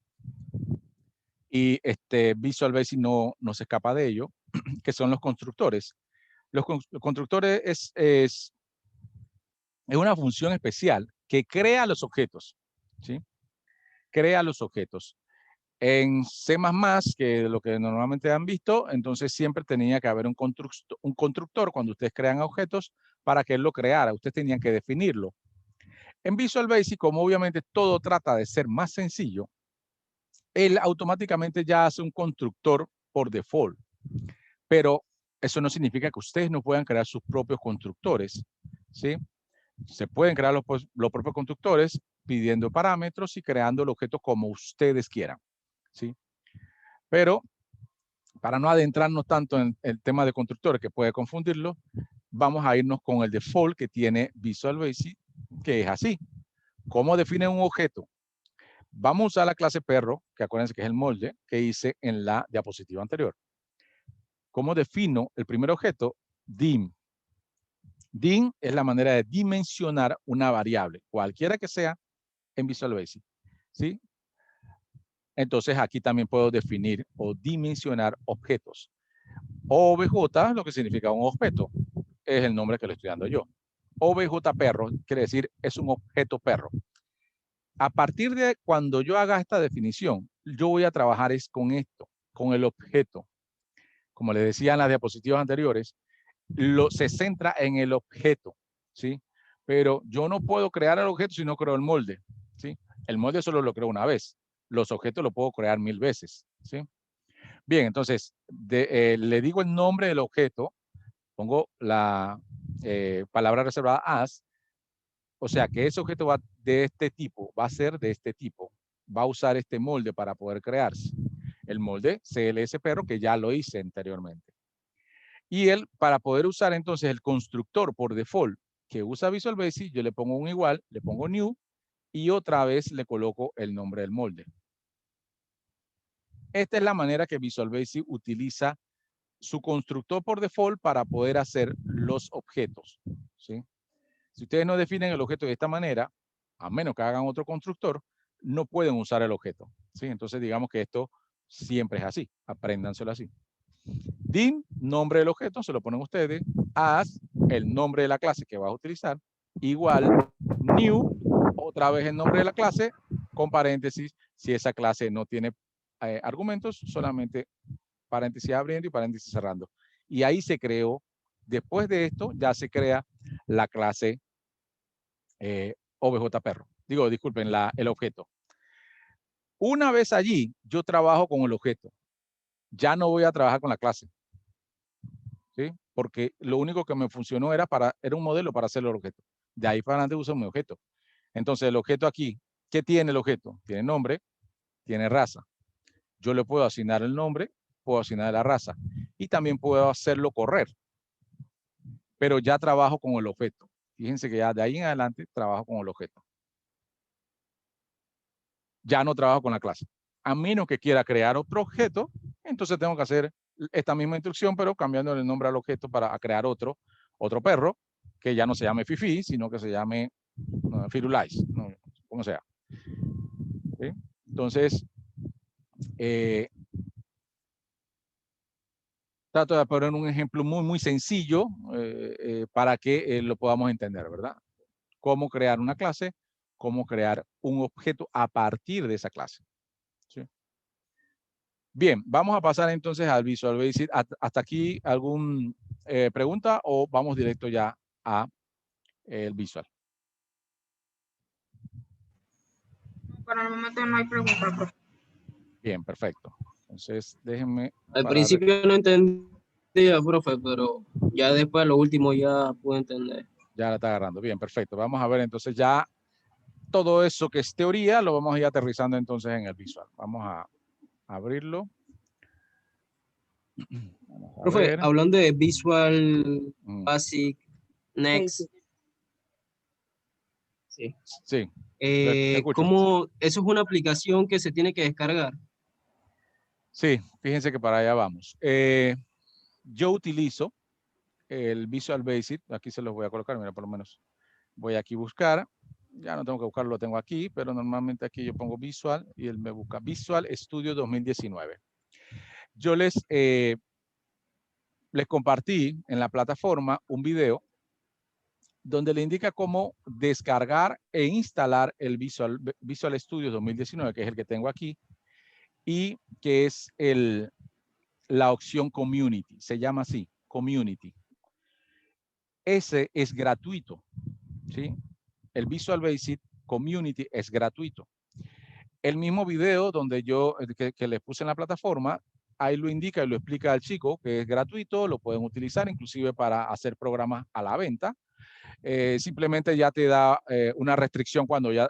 y Visual Basic no se escapa de ello, que son los constructores. Los constructores es una función especial que crea los objetos, ¿sí? Crea los objetos. En C++, que lo que normalmente han visto, entonces siempre tenía que haber un constructor cuando ustedes crean objetos para que él lo creara. Ustedes tenían que definirlo. En Visual Basic, como obviamente todo trata de ser más sencillo, él automáticamente ya hace un constructor por default. Pero eso no significa que ustedes no puedan crear sus propios constructores, ¿sí? Se pueden crear los propios constructores pidiendo parámetros y creando el objeto como ustedes quieran, ¿sí? Pero para no adentrarnos tanto en el tema de constructores que puede confundirlo, vamos a irnos con el default que tiene Visual Basic, que es así. ¿Cómo define un objeto? Vamos a usar la clase perro, que acuérdense que es el molde que hice en la diapositiva anterior. ¿Cómo defino el primer objeto? Dim. Dim es la manera de dimensionar una variable, cualquiera que sea en Visual Basic, ¿sí? Entonces aquí también puedo definir o dimensionar objetos. OBJ, lo que significa un objeto, es el nombre que le estoy dando yo. OBJ perro quiere decir es un objeto perro. A partir de cuando yo haga esta definición, yo voy a trabajar es con esto, con el objeto. Como les decía en las diapositivas anteriores, se centra en el objeto, ¿sí? Pero yo no puedo crear el objeto si no creo el molde, ¿sí? El molde solo lo creo una vez. Los objetos lo puedo crear 1000 veces, ¿sí? Bien, entonces, le digo el nombre del objeto, pongo palabra reservada as, o sea que ese objeto va de este tipo, va a ser de este tipo, va a usar este molde para poder crearse. El molde CLS perro que ya lo hice anteriormente. Y él, para poder usar entonces el constructor por default que usa Visual Basic, yo le pongo un igual, le pongo new y otra vez le coloco el nombre del molde. Esta es la manera que Visual Basic utiliza su constructor por default para poder hacer los objetos, ¿sí? Si ustedes no definen el objeto de esta manera, a menos que hagan otro constructor, no pueden usar el objeto, ¿sí? Entonces digamos que esto siempre es así, apréndanselo así. Dim, nombre del objeto, se lo ponen ustedes, as, el nombre de la clase que vas a utilizar, igual, new, otra vez el nombre de la clase, con paréntesis, si esa clase no tiene argumentos, solamente paréntesis abriendo y paréntesis cerrando. Y ahí se creó, después de esto, ya se crea la clase OBJ perro. Digo, disculpen, el objeto. Una vez allí, yo trabajo con el objeto. Ya no voy a trabajar con la clase. ¿Sí? Porque lo único que me funcionó era un modelo para hacer el objeto. De ahí para adelante uso mi objeto. Entonces, el objeto aquí, ¿qué tiene el objeto? Tiene nombre, tiene raza. Yo le puedo asignar el nombre, puedo asignar la raza. Y también puedo hacerlo correr. Pero ya trabajo con el objeto. Fíjense que ya de ahí en adelante trabajo con el objeto. Ya no trabajo con la clase. A menos que quiera crear otro objeto, entonces tengo que hacer esta misma instrucción, pero cambiando el nombre al objeto para crear otro perro, que ya no se llame Fifi, sino que se llame Firulais, ¿no? Como sea. ¿Sí? Entonces, trato de poner un ejemplo muy sencillo para que lo podamos entender, ¿verdad? Cómo crear una clase, cómo crear un objeto a partir de esa clase. ¿Sí? Bien, vamos a pasar entonces al Visual Basic. ¿Hasta aquí alguna pregunta o vamos directo ya a el Visual? Para el momento no hay preguntas, profe. Bien, perfecto. Entonces, déjenme Al parar. principio no entendía, profe, pero ya después lo último ya pude entender. Ya la está agarrando. Bien, perfecto. Vamos a ver entonces ya todo eso que es teoría lo vamos a ir aterrizando entonces en el Visual. Vamos a abrirlo. Vamos a Profe, ver. hablando de Visual Basic, Next. Sí. Sí. Te escucho. ¿Cómo eso es una aplicación que se tiene que descargar? Sí, fíjense que para allá vamos. Yo utilizo el Visual Basic. Aquí se los voy a colocar. Mira, por lo menos voy aquí a buscar. Ya no tengo que buscarlo, lo tengo aquí, pero normalmente aquí yo pongo Visual y él me busca Visual Studio 2019. Yo les compartí en la plataforma un video donde le indica cómo descargar e instalar el Visual Studio 2019, que es el que tengo aquí, y que es la opción Community, se llama así, Community. Ese es gratuito, ¿sí? El Visual Basic Community es gratuito. El mismo video donde que les puse en la plataforma, ahí lo indica y lo explica al chico que es gratuito, lo pueden utilizar inclusive para hacer programas a la venta. Simplemente ya te da una restricción cuando ya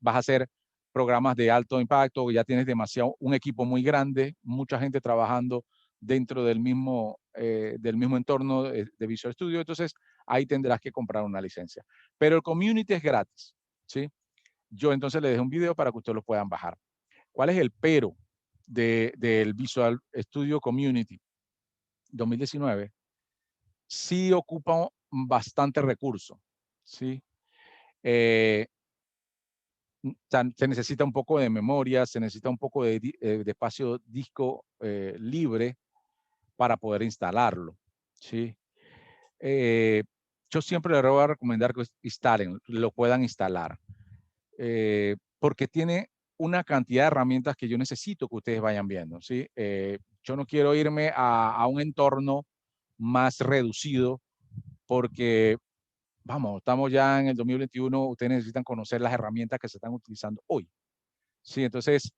vas a hacer programas de alto impacto, ya tienes un equipo muy grande, mucha gente trabajando dentro del mismo entorno de Visual Studio, entonces ahí tendrás que comprar una licencia. Pero el community es gratis, ¿sí? Yo entonces le dejé un video para que ustedes lo puedan bajar. ¿Cuál es el pero del Visual Studio Community 2019? Sí ocupa bastante recurso, ¿sí? Se necesita un poco de memoria, se necesita un poco de espacio disco libre para poder instalarlo, ¿sí? Yo siempre les voy a recomendar que lo puedan instalar, porque tiene una cantidad de herramientas que yo necesito que ustedes vayan viendo, ¿sí? Yo no quiero irme a un entorno más reducido porque, vamos, estamos ya en el 2021, ustedes necesitan conocer las herramientas que se están utilizando hoy. Sí, entonces,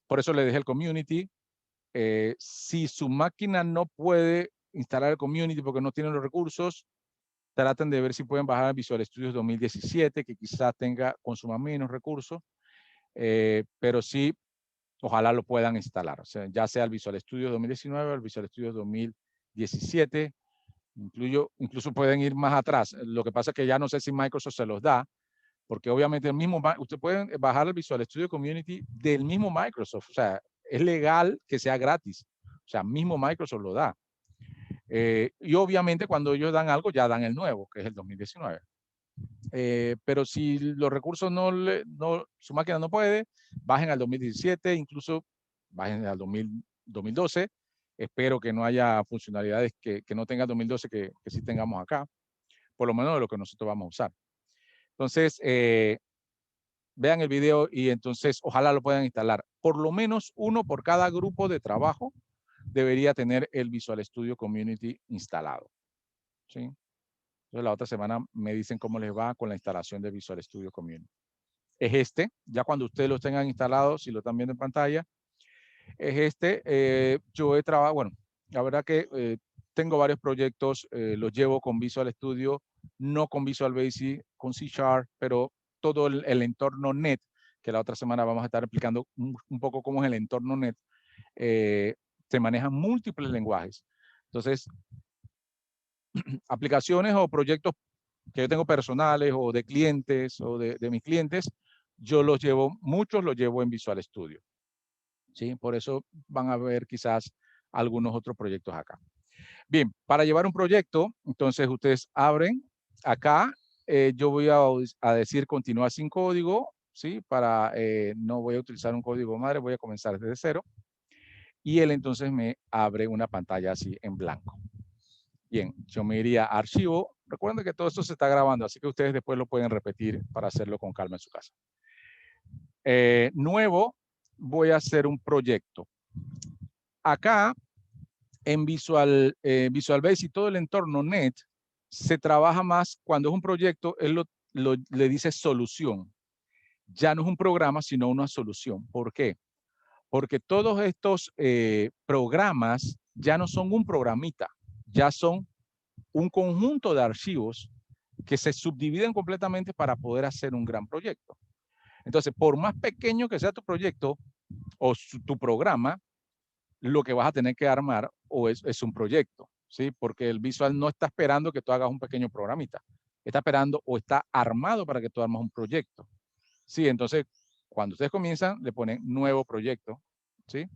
por eso le dejé el community. Si su máquina no puede instalar el community porque no tienen los recursos, traten de ver si pueden bajar el Visual Studio 2017, que quizás consuma menos recursos, pero sí, ojalá lo puedan instalar. O sea, ya sea el Visual Studio 2019 o el Visual Studio 2017, incluso pueden ir más atrás. Lo que pasa es que ya no sé si Microsoft se los da, porque obviamente usted puede bajar el Visual Studio Community del mismo Microsoft. O sea, es legal que sea gratis. O sea, mismo Microsoft lo da. Y obviamente cuando ellos dan algo, ya dan el nuevo, que es el 2019. Pero si los recursos su máquina no puede, bajen al 2017, incluso bajen al 2012. Espero que no haya funcionalidades que no tenga 2012 que sí tengamos acá, por lo menos de lo que nosotros vamos a usar. Entonces, vean el video y entonces ojalá lo puedan instalar. Por lo menos uno por cada grupo de trabajo debería tener el Visual Studio Community instalado. ¿Sí? Entonces la otra semana me dicen cómo les va con la instalación de Visual Studio Community. Es ya cuando ustedes lo tengan instalado, si lo están viendo en pantalla, es yo he trabajado, bueno, la verdad que tengo varios proyectos, los llevo con Visual Studio, no con Visual Basic, con C#, pero todo el entorno .NET, que la otra semana vamos a estar explicando un poco cómo es el entorno .NET, se manejan múltiples lenguajes. Entonces, aplicaciones o proyectos que yo tengo personales o de clientes o de mis clientes, yo muchos los llevo en Visual Studio. ¿Sí? Por eso van a ver quizás algunos otros proyectos acá. Bien, para llevar un proyecto, entonces ustedes abren acá. Yo voy a decir continuar sin código, ¿sí? No voy a utilizar un código madre, voy a comenzar desde cero. Y él entonces me abre una pantalla así en blanco. Bien, yo me iría a archivo. Recuerden que todo esto se está grabando, así que ustedes después lo pueden repetir para hacerlo con calma en su casa. Nuevo, voy a hacer un proyecto. Acá, en Visual Basic y todo el entorno .NET, se trabaja más cuando es un proyecto, él le dice solución. Ya no es un programa, sino una solución. ¿Por qué? Porque todos estos programas ya no son un programita, ya son un conjunto de archivos que se subdividen completamente para poder hacer un gran proyecto. Entonces, por más pequeño que sea tu proyecto o tu programa, lo que vas a tener que armar es un proyecto, ¿sí? Porque el Visual no está esperando que tú hagas un pequeño programita. Está esperando o está armado para que tú armes un proyecto. Sí, entonces, cuando ustedes comienzan, le ponen nuevo proyecto, ¿sí?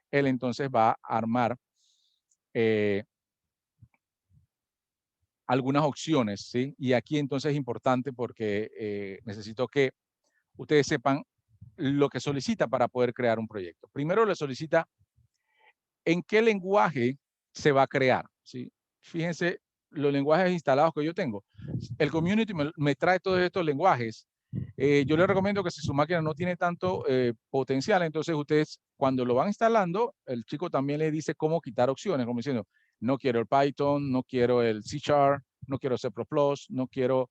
Él entonces va a armar algunas opciones, ¿sí? Y aquí entonces es importante porque necesito que ustedes sepan lo que solicita para poder crear un proyecto. Primero le solicita en qué lenguaje se va a crear, ¿sí? Fíjense los lenguajes instalados que yo tengo. El community me trae todos estos lenguajes. Yo les recomiendo que si su máquina no tiene tanto potencial, entonces ustedes cuando lo van instalando, el chico también le dice cómo quitar opciones, como diciendo, no quiero el Python, no quiero el C#, no quiero C++, no quiero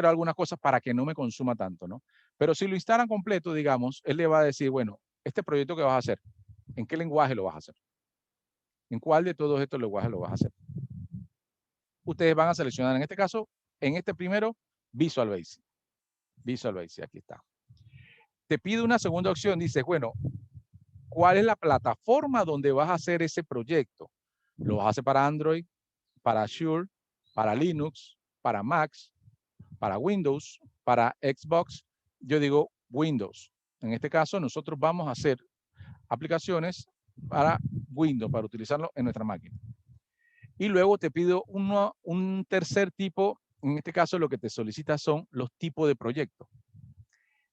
algunas cosas para que no me consuma tanto, ¿no? Pero si lo instalan completo, digamos, él le va a decir, bueno, este proyecto que vas a hacer, ¿en qué lenguaje lo vas a hacer? ¿En cuál de todos estos lenguajes lo vas a hacer? Ustedes van a seleccionar, en este caso, en este primero, Visual Basic. Visual Basic, aquí está. Te pide una segunda opción, dices, bueno, ¿cuál es la plataforma donde vas a hacer ese proyecto? ¿Lo vas a hacer para Android, para Azure, para Linux, para Mac, para Windows, para Xbox? Yo digo Windows. En este caso, nosotros vamos a hacer aplicaciones para Windows, para utilizarlo en nuestra máquina. Y luego te pido un tercer tipo, en este caso lo que te solicita son los tipos de proyectos.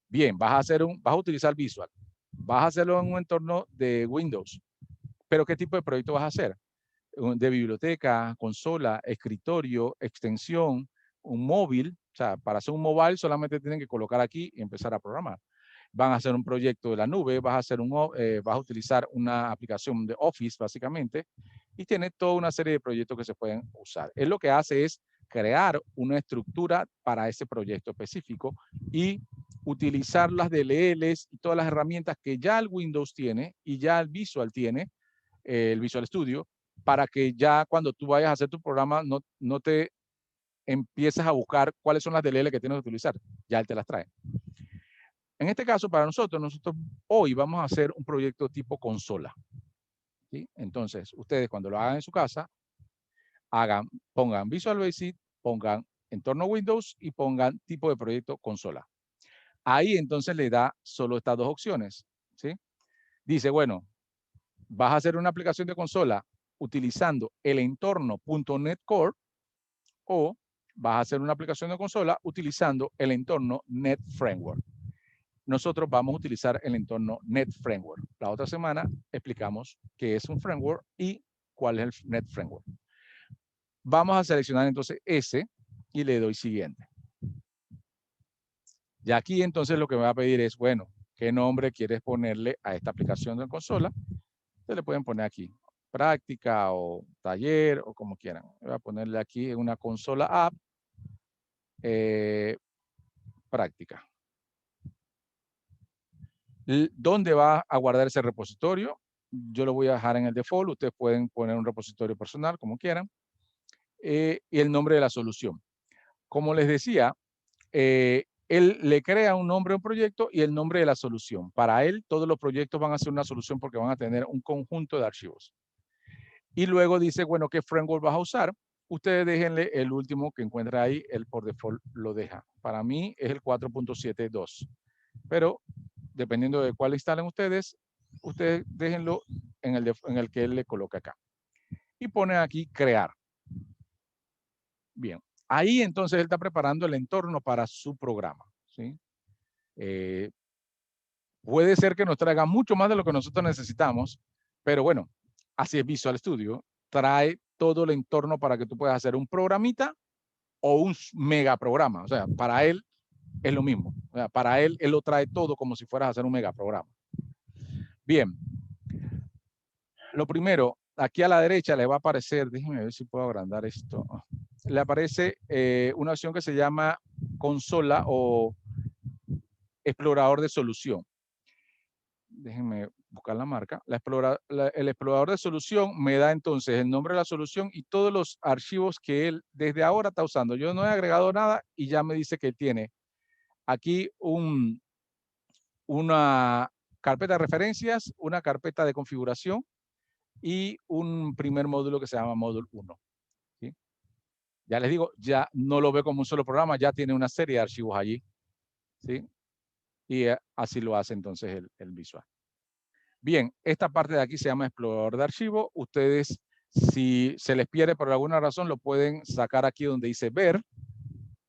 Bien, vas a utilizar Visual, vas a hacerlo en un entorno de Windows, pero ¿qué tipo de proyecto vas a hacer? De biblioteca, consola, escritorio, extensión, un móvil. O sea, para hacer un mobile solamente tienen que colocar aquí y empezar a programar. Van a hacer un proyecto de la nube, vas a utilizar una aplicación de Office, básicamente, y tiene toda una serie de proyectos que se pueden usar. Él lo que hace es crear una estructura para ese proyecto específico y utilizar las DLLs y todas las herramientas que ya el Windows tiene y ya el Visual tiene, el Visual Studio, para que ya cuando tú vayas a hacer tu programa no te empiezas a buscar cuáles son las DLL que tienes que utilizar. Ya él te las trae. En este caso, para nosotros hoy vamos a hacer un proyecto tipo consola. ¿Sí? Entonces, ustedes cuando lo hagan en su casa, pongan Visual Basic, pongan entorno Windows y pongan tipo de proyecto consola. Ahí entonces le da solo estas dos opciones. ¿Sí? Dice, bueno, vas a hacer una aplicación de consola utilizando el entorno .NET Core o vas a hacer una aplicación de consola utilizando el entorno Net Framework. Nosotros vamos a utilizar el entorno Net Framework. La otra semana explicamos qué es un framework y cuál es el Net Framework. Vamos a seleccionar entonces ese y le doy siguiente. Y aquí entonces lo que me va a pedir es, bueno, ¿qué nombre quieres ponerle a esta aplicación de consola? Ustedes le pueden poner aquí práctica o taller o como quieran. Voy a ponerle aquí en una consola app práctica. ¿Dónde va a guardar ese repositorio? Yo lo voy a dejar en el default. Ustedes pueden poner un repositorio personal como quieran. Y el nombre de la solución. Como les decía, él le crea un nombre a un proyecto y el nombre de la solución. Para él, todos los proyectos van a ser una solución porque van a tener un conjunto de archivos. Y luego dice, bueno, ¿qué framework vas a usar? Ustedes déjenle el último que encuentra ahí, él por default lo deja. Para mí es el 4.7.2. Pero dependiendo de cuál instalen ustedes déjenlo en el que él le coloca acá. Y pone aquí crear. Bien, ahí entonces él está preparando el entorno para su programa. ¿Sí? Puede ser que nos traiga mucho más de lo que nosotros necesitamos, pero bueno, así es Visual Studio. Trae todo el entorno para que tú puedas hacer un programita o un mega programa. O sea, para él es lo mismo. O sea, para él lo trae todo como si fueras a hacer un mega programa. Bien. Lo primero, aquí a la derecha le va a aparecer, déjenme ver si puedo agrandar esto. Le aparece una opción que se llama consola o explorador de solución. Déjenme buscar la marca. El explorador de solución me da entonces el nombre de la solución y todos los archivos que él desde ahora está usando. Yo no he agregado nada y ya me dice que tiene aquí una carpeta de referencias, una carpeta de configuración y un primer módulo que se llama módulo 1. ¿Sí? Ya les digo, ya no lo ve como un solo programa, ya tiene una serie de archivos allí. ¿Sí? Y así lo hace entonces el visual. Bien, esta parte de aquí se llama explorador de archivo. Ustedes, si se les pierde por alguna razón, lo pueden sacar aquí donde dice ver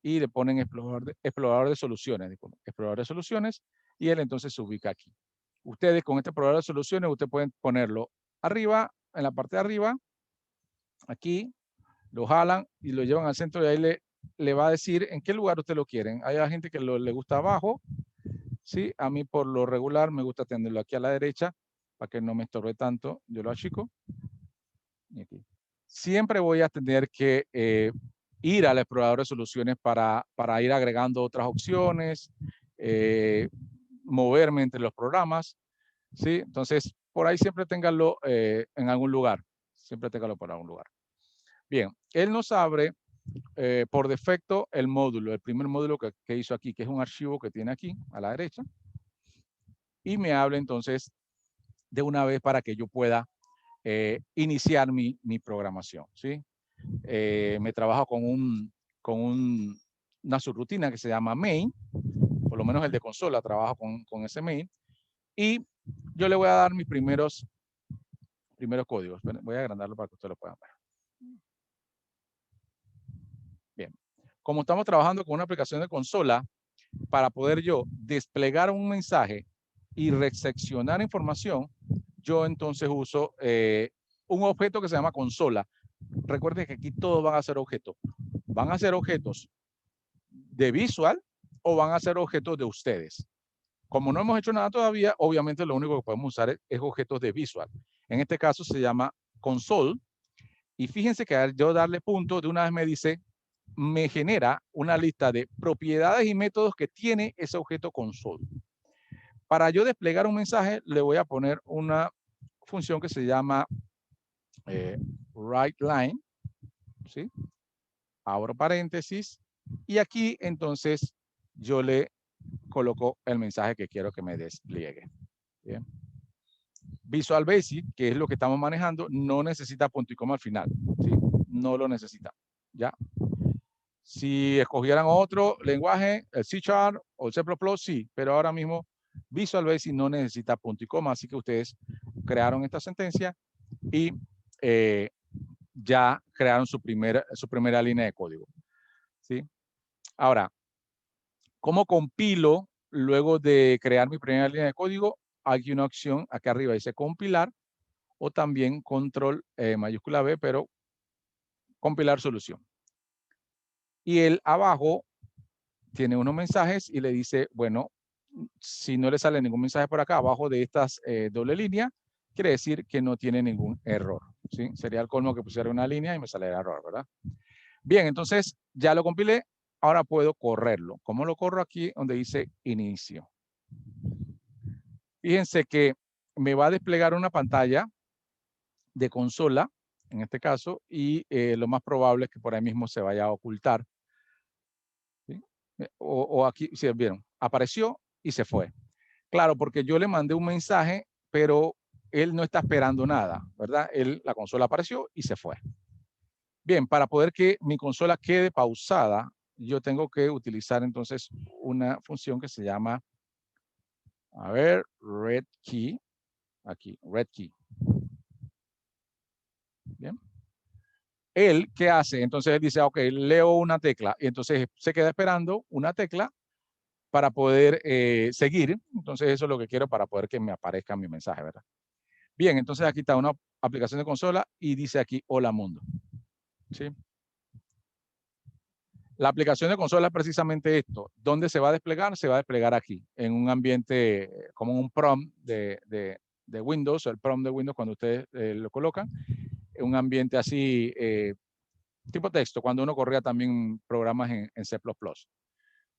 y le ponen explorador de soluciones. Explorador de soluciones y él entonces se ubica aquí. Ustedes con este explorador de soluciones, ustedes pueden ponerlo arriba, en la parte de arriba, aquí, lo jalan y lo llevan al centro y ahí le va a decir en qué lugar ustedes lo quieren. Hay gente que le gusta abajo. ¿Sí? A mí por lo regular me gusta tenerlo aquí a la derecha para que no me estorbe tanto. Yo lo achico. Y aquí. Siempre voy a tener que ir al explorador de soluciones para ir agregando otras opciones, moverme entre los programas. ¿Sí? Entonces, por ahí siempre ténganlo en algún lugar. Siempre ténganlo por algún lugar. Bien, él nos abre por defecto el módulo, el primer módulo que hizo aquí, que es un archivo que tiene aquí a la derecha. Y me habla entonces de una vez para que yo pueda iniciar mi programación. ¿Sí? Me trabajo con una subrutina que se llama main, por lo menos el de consola, trabajo con ese main. Y yo le voy a dar mis primeros códigos. Voy a agrandarlo para que ustedes lo puedan ver. Bien. Como estamos trabajando con una aplicación de consola, para poder yo desplegar un mensaje y reseccionar información, yo entonces uso un objeto que se llama consola. Recuerden que aquí todos van a ser objetos. Van a ser objetos de Visual o van a ser objetos de ustedes. Como no hemos hecho nada todavía, obviamente lo único que podemos usar es objetos de Visual. En este caso se llama console. Y fíjense que al yo darle punto, de una vez me dice, me genera una lista de propiedades y métodos que tiene ese objeto console. Para yo desplegar un mensaje, le voy a poner una función que se llama write line, ¿sí? Abro paréntesis y aquí entonces yo le coloco el mensaje que quiero que me despliegue. Bien. Visual Basic, que es lo que estamos manejando, no necesita punto y coma al final, ¿sí? No lo necesita, ¿ya? Si escogieran otro lenguaje, el C# o el C++, sí, pero ahora mismo Visual Basic no necesita punto y coma, así que ustedes crearon esta sentencia y ya crearon su primera línea de código, ¿sí? Ahora, ¿cómo compilo luego de crear mi primera línea de código? Hay una opción acá arriba, dice compilar, o también control mayúscula B, pero compilar solución. Y el abajo tiene unos mensajes y le dice, bueno, si no le sale ningún mensaje por acá, abajo de estas doble línea, quiere decir que no tiene ningún error, ¿sí? Sería el colmo que pusiera una línea y me saliera error, ¿verdad? Bien, entonces ya lo compilé, ahora puedo correrlo. ¿Cómo lo corro? Aquí donde dice inicio. Fíjense que me va a desplegar una pantalla de consola, en este caso, y lo más probable es que por ahí mismo se vaya a ocultar. ¿Sí? O aquí, si vieron, apareció y se fue. Claro, porque yo le mandé un mensaje, pero él no está esperando nada, ¿verdad? La consola apareció y se fue. Bien, para poder que mi consola quede pausada, yo tengo que utilizar entonces una función que se llama, a ver, red key, aquí, red key. Bien. Él, ¿qué hace? Entonces él dice, ok, leo una tecla, y entonces se queda esperando una tecla para poder seguir. Entonces eso es lo que quiero para poder que me aparezca mi mensaje, ¿verdad? Bien, entonces aquí está una aplicación de consola y dice aquí, hola mundo. ¿Sí? La aplicación de consola es precisamente esto. ¿Dónde se va a desplegar? Se va a desplegar aquí, en un ambiente como un prompt de Windows, el prompt de Windows cuando ustedes lo colocan, en un ambiente así, tipo texto, cuando uno corría también programas en C++.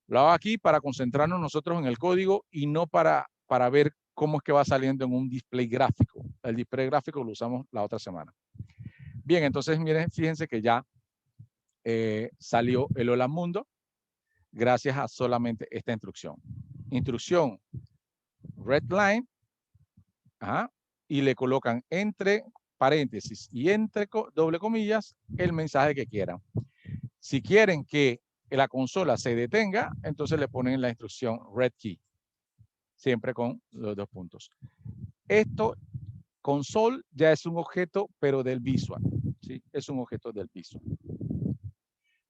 Lo hago aquí para concentrarnos nosotros en el código y no para ver cómo es que va saliendo en un display gráfico. El display gráfico lo usamos la otra semana. Bien, entonces miren, fíjense que ya salió el hola mundo gracias a solamente esta instrucción. Instrucción red line, y le colocan entre paréntesis y entre doble comillas el mensaje que quieran. Si quieren que la consola se detenga, entonces le ponen la instrucción red key, siempre con los dos puntos. Esto, console, ya es un objeto, pero del visual, ¿sí? Es un objeto del visual.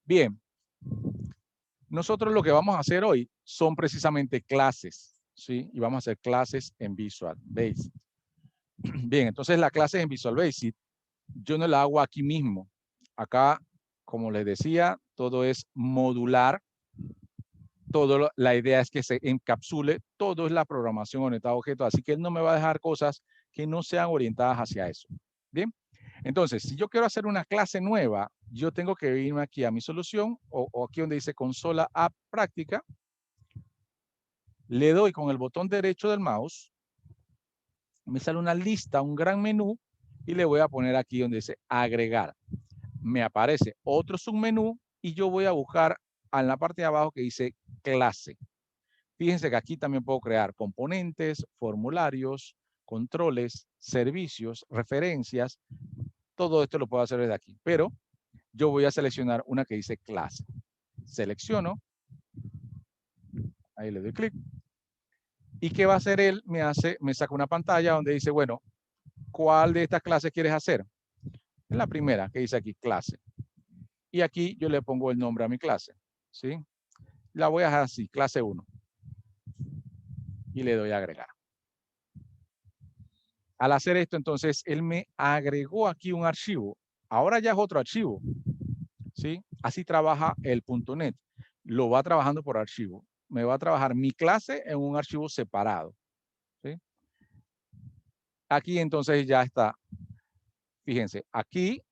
Bien, nosotros lo que vamos a hacer hoy son precisamente clases, ¿sí? Y vamos a hacer clases en Visual Basic. Bien, entonces la clase en Visual Basic, yo no la hago aquí mismo. Acá, como les decía, todo es modular. La idea es que se encapsule, todo es la programación orientada a objetos, así que él no me va a dejar cosas que no sean orientadas hacia eso. Bien, entonces, si yo quiero hacer una clase nueva, yo tengo que irme aquí a mi solución o aquí donde dice consola app práctica, le doy con el botón derecho del mouse, me sale una lista, un gran menú, y le voy a poner aquí donde dice agregar. Me aparece otro submenú y yo voy a buscar en la parte de abajo que dice clase. Fíjense que aquí también puedo crear componentes, formularios, controles, servicios, referencias. Todo esto lo puedo hacer desde aquí, pero yo voy a seleccionar una que dice clase. Selecciono, ahí le doy clic. ¿Y qué va a hacer él? Me saca una pantalla donde dice, bueno, ¿cuál de estas clases quieres hacer? Es la primera que dice aquí, clase. Y aquí yo le pongo el nombre a mi clase, ¿sí? La voy a dejar así, clase 1. Y le doy a agregar. Al hacer esto, entonces, él me agregó aquí un archivo. Ahora ya es otro archivo, ¿sí? Así trabaja el .NET. Lo va trabajando por archivo. Me va a trabajar mi clase en un archivo separado, ¿sí? Aquí entonces ya está. Fíjense, aquí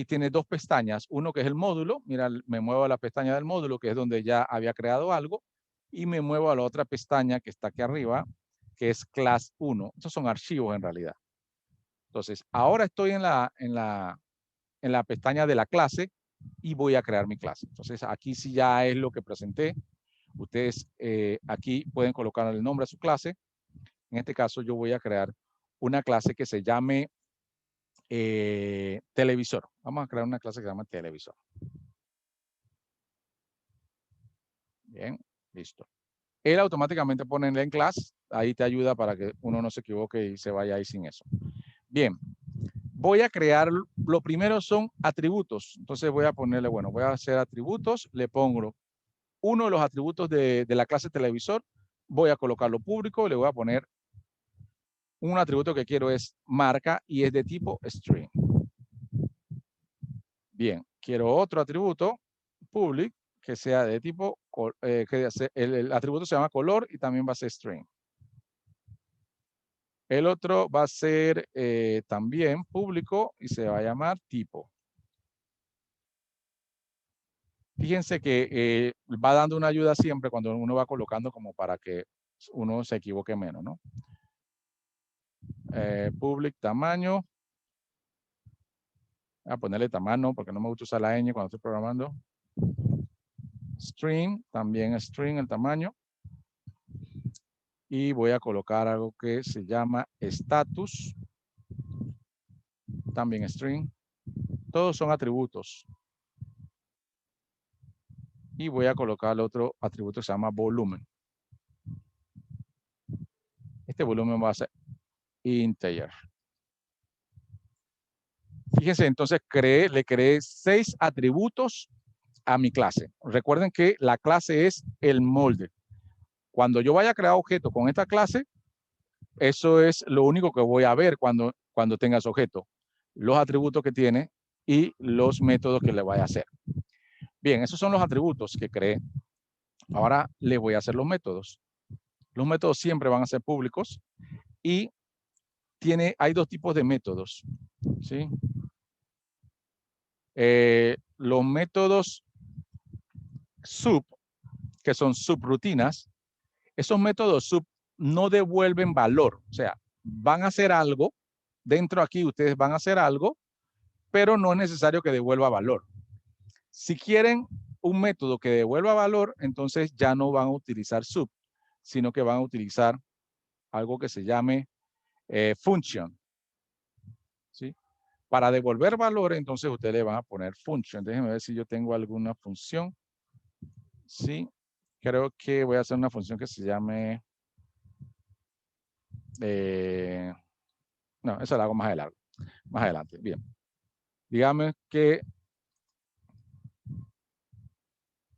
tiene dos pestañas. Uno que es el módulo. Mira, me muevo a la pestaña del módulo, que es donde ya había creado algo. Y me muevo a la otra pestaña que está aquí arriba, que es class 1. Estos son archivos en realidad. Entonces, ahora estoy en la pestaña de la clase y voy a crear mi clase. Entonces, aquí sí ya es lo que presenté. Ustedes aquí pueden colocar el nombre a su clase. En este caso, yo voy a crear una clase que se llame televisor. Vamos a crear una clase que se llama televisor. Bien, listo. Él automáticamente pone en class. Ahí te ayuda para que uno no se equivoque y se vaya ahí sin eso. Bien. Voy a crear, lo primero son atributos. Entonces voy a ponerle, bueno, voy a hacer atributos. Le pongo uno de los atributos de la clase televisor. Voy a colocarlo público. Le voy a poner un atributo que quiero es marca y es de tipo string. Bien, quiero otro atributo public que sea de tipo, el atributo se llama color y también va a ser string. El otro va a ser también público y se va a llamar tipo. Fíjense que va dando una ayuda siempre cuando uno va colocando como para que uno se equivoque menos, ¿no? Public tamaño. Voy a ponerle tamaño porque no me gusta usar la ñ cuando estoy programando. String, también string el tamaño. Y voy a colocar algo que se llama status. También string. Todos son atributos. Y voy a colocar el otro atributo que se llama volumen. Este volumen va a ser integer. Fíjense, entonces le creé 6 atributos a mi clase. Recuerden que la clase es el molde. Cuando yo vaya a crear objeto con esta clase, eso es lo único que voy a ver cuando tenga ese objeto. Los atributos que tiene y los métodos que le vaya a hacer. Bien, esos son los atributos que creé. Ahora les voy a hacer los métodos. Los métodos siempre van a ser públicos y hay 2 tipos de métodos. ¿Sí? Los métodos sub, que son subrutinas, esos métodos sub no devuelven valor. O sea, van a hacer algo, dentro aquí ustedes van a hacer algo, pero no es necesario que devuelva valor. Si quieren un método que devuelva valor, entonces ya no van a utilizar sub, sino que van a utilizar algo que se llame function. ¿Sí? Para devolver valor, entonces ustedes le van a poner function. Déjenme ver si yo tengo alguna función. Sí, creo que voy a hacer una función que se llame... no, eso lo hago más adelante. Bien. Digamos que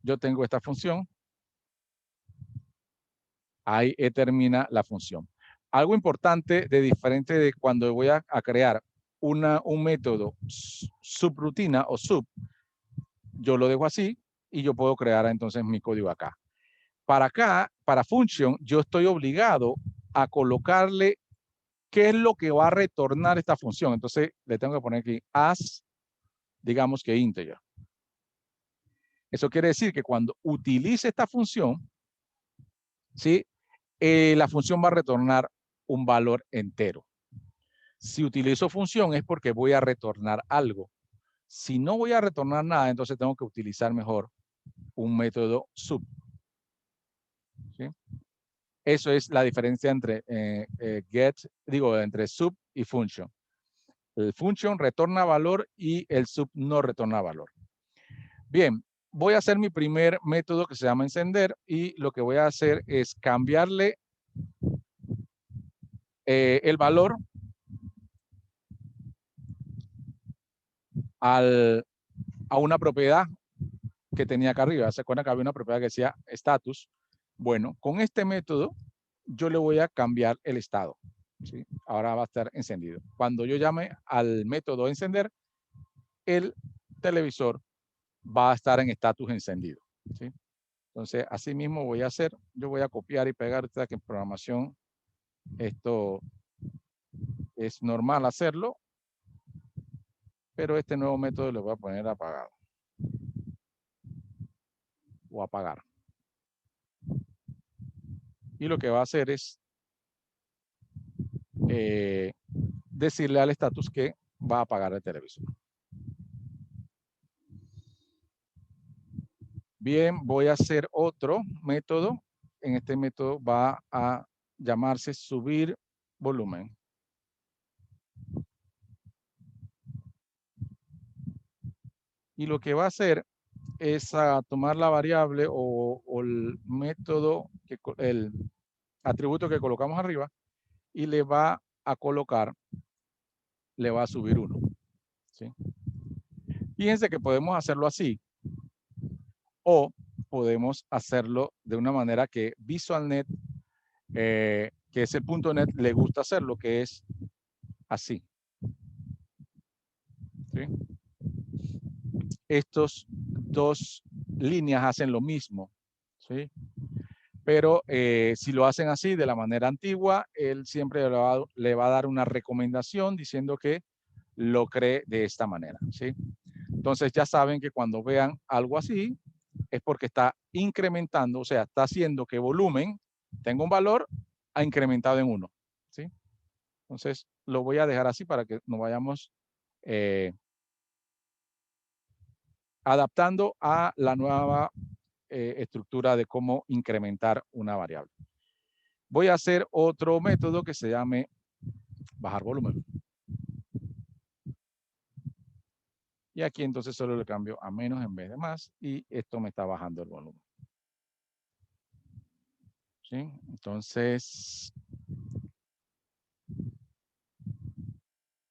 yo tengo esta función. Ahí termina la función. Algo importante de diferente de cuando voy a crear un método subrutina o sub, yo lo dejo así y yo puedo crear entonces mi código acá. Para acá, para function, yo estoy obligado a colocarle qué es lo que va a retornar esta función. Entonces le tengo que poner aquí as, digamos que integer. Eso quiere decir que cuando utilice esta función, ¿sí? La función va a retornar un valor entero. Si utilizo función es porque voy a retornar algo. Si no voy a retornar nada, entonces tengo que utilizar mejor un método sub. ¿Sí? Eso es la diferencia entre entre sub y function. El function retorna valor y el sub no retorna valor. Bien, voy a hacer mi primer método que se llama encender y lo que voy a hacer es cambiarle el valor a una propiedad que tenía acá arriba. ¿Se acuerdan que había una propiedad que decía status? Bueno, con este método yo le voy a cambiar el estado. ¿Sí? Ahora va a estar encendido. Cuando yo llame al método encender, el televisor va a estar en estatus encendido. ¿Sí? Entonces, así mismo voy a hacer. Yo voy a copiar y pegar, que en programación esto es normal hacerlo, pero este nuevo método lo voy a poner apagado o apagar. Y lo que va a hacer es decirle al status que va a apagar el televisor. Bien, voy a hacer otro método. En este método va a llamarse subir volumen. Y lo que va a hacer es a tomar la variable o el método, el atributo que colocamos arriba y le va a colocar, le va a subir 1. ¿Sí? Fíjense que podemos hacerlo así o podemos hacerlo de una manera que VisualNet, que es el .NET, le gusta hacerlo, que es así. ¿Sí? Estos dos líneas hacen lo mismo. ¿Sí? Pero si lo hacen así de la manera antigua, él siempre le va a dar una recomendación diciendo que lo cree de esta manera. ¿Sí? Entonces ya saben que cuando vean algo así, es porque está incrementando, o sea, está haciendo que volumen tenga un valor ha incrementado en 1. ¿Sí? Entonces lo voy a dejar así para que nos vayamos adaptando a la nueva estructura de cómo incrementar una variable. Voy a hacer otro método que se llame bajar volumen. Y aquí entonces solo le cambio a menos en vez de más y esto me está bajando el volumen. ¿Sí? Entonces,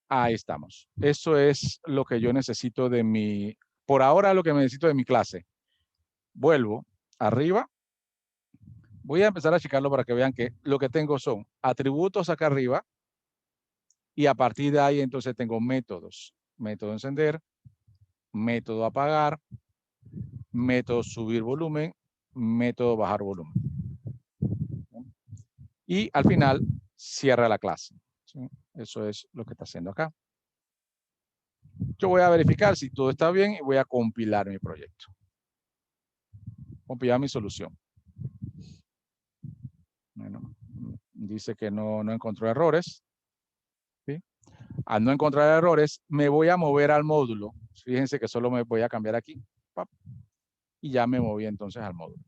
ahí estamos. Eso es lo que yo necesito de mi, por ahora lo que necesito de mi clase. Vuelvo arriba. Voy a empezar a checarlo para que vean que lo que tengo son atributos acá arriba y a partir de ahí entonces tengo métodos. Método encender, método apagar, método subir volumen, método bajar volumen. Y al final cierra la clase. ¿Sí? Eso es lo que está haciendo acá. Yo voy a verificar si todo está bien y voy a compilar mi proyecto. Compilar mi solución. Bueno, dice que no encontró errores. ¿Sí? Al no encontrar errores, me voy a mover al módulo. Fíjense que solo me voy a cambiar aquí. Y ya me moví entonces al módulo.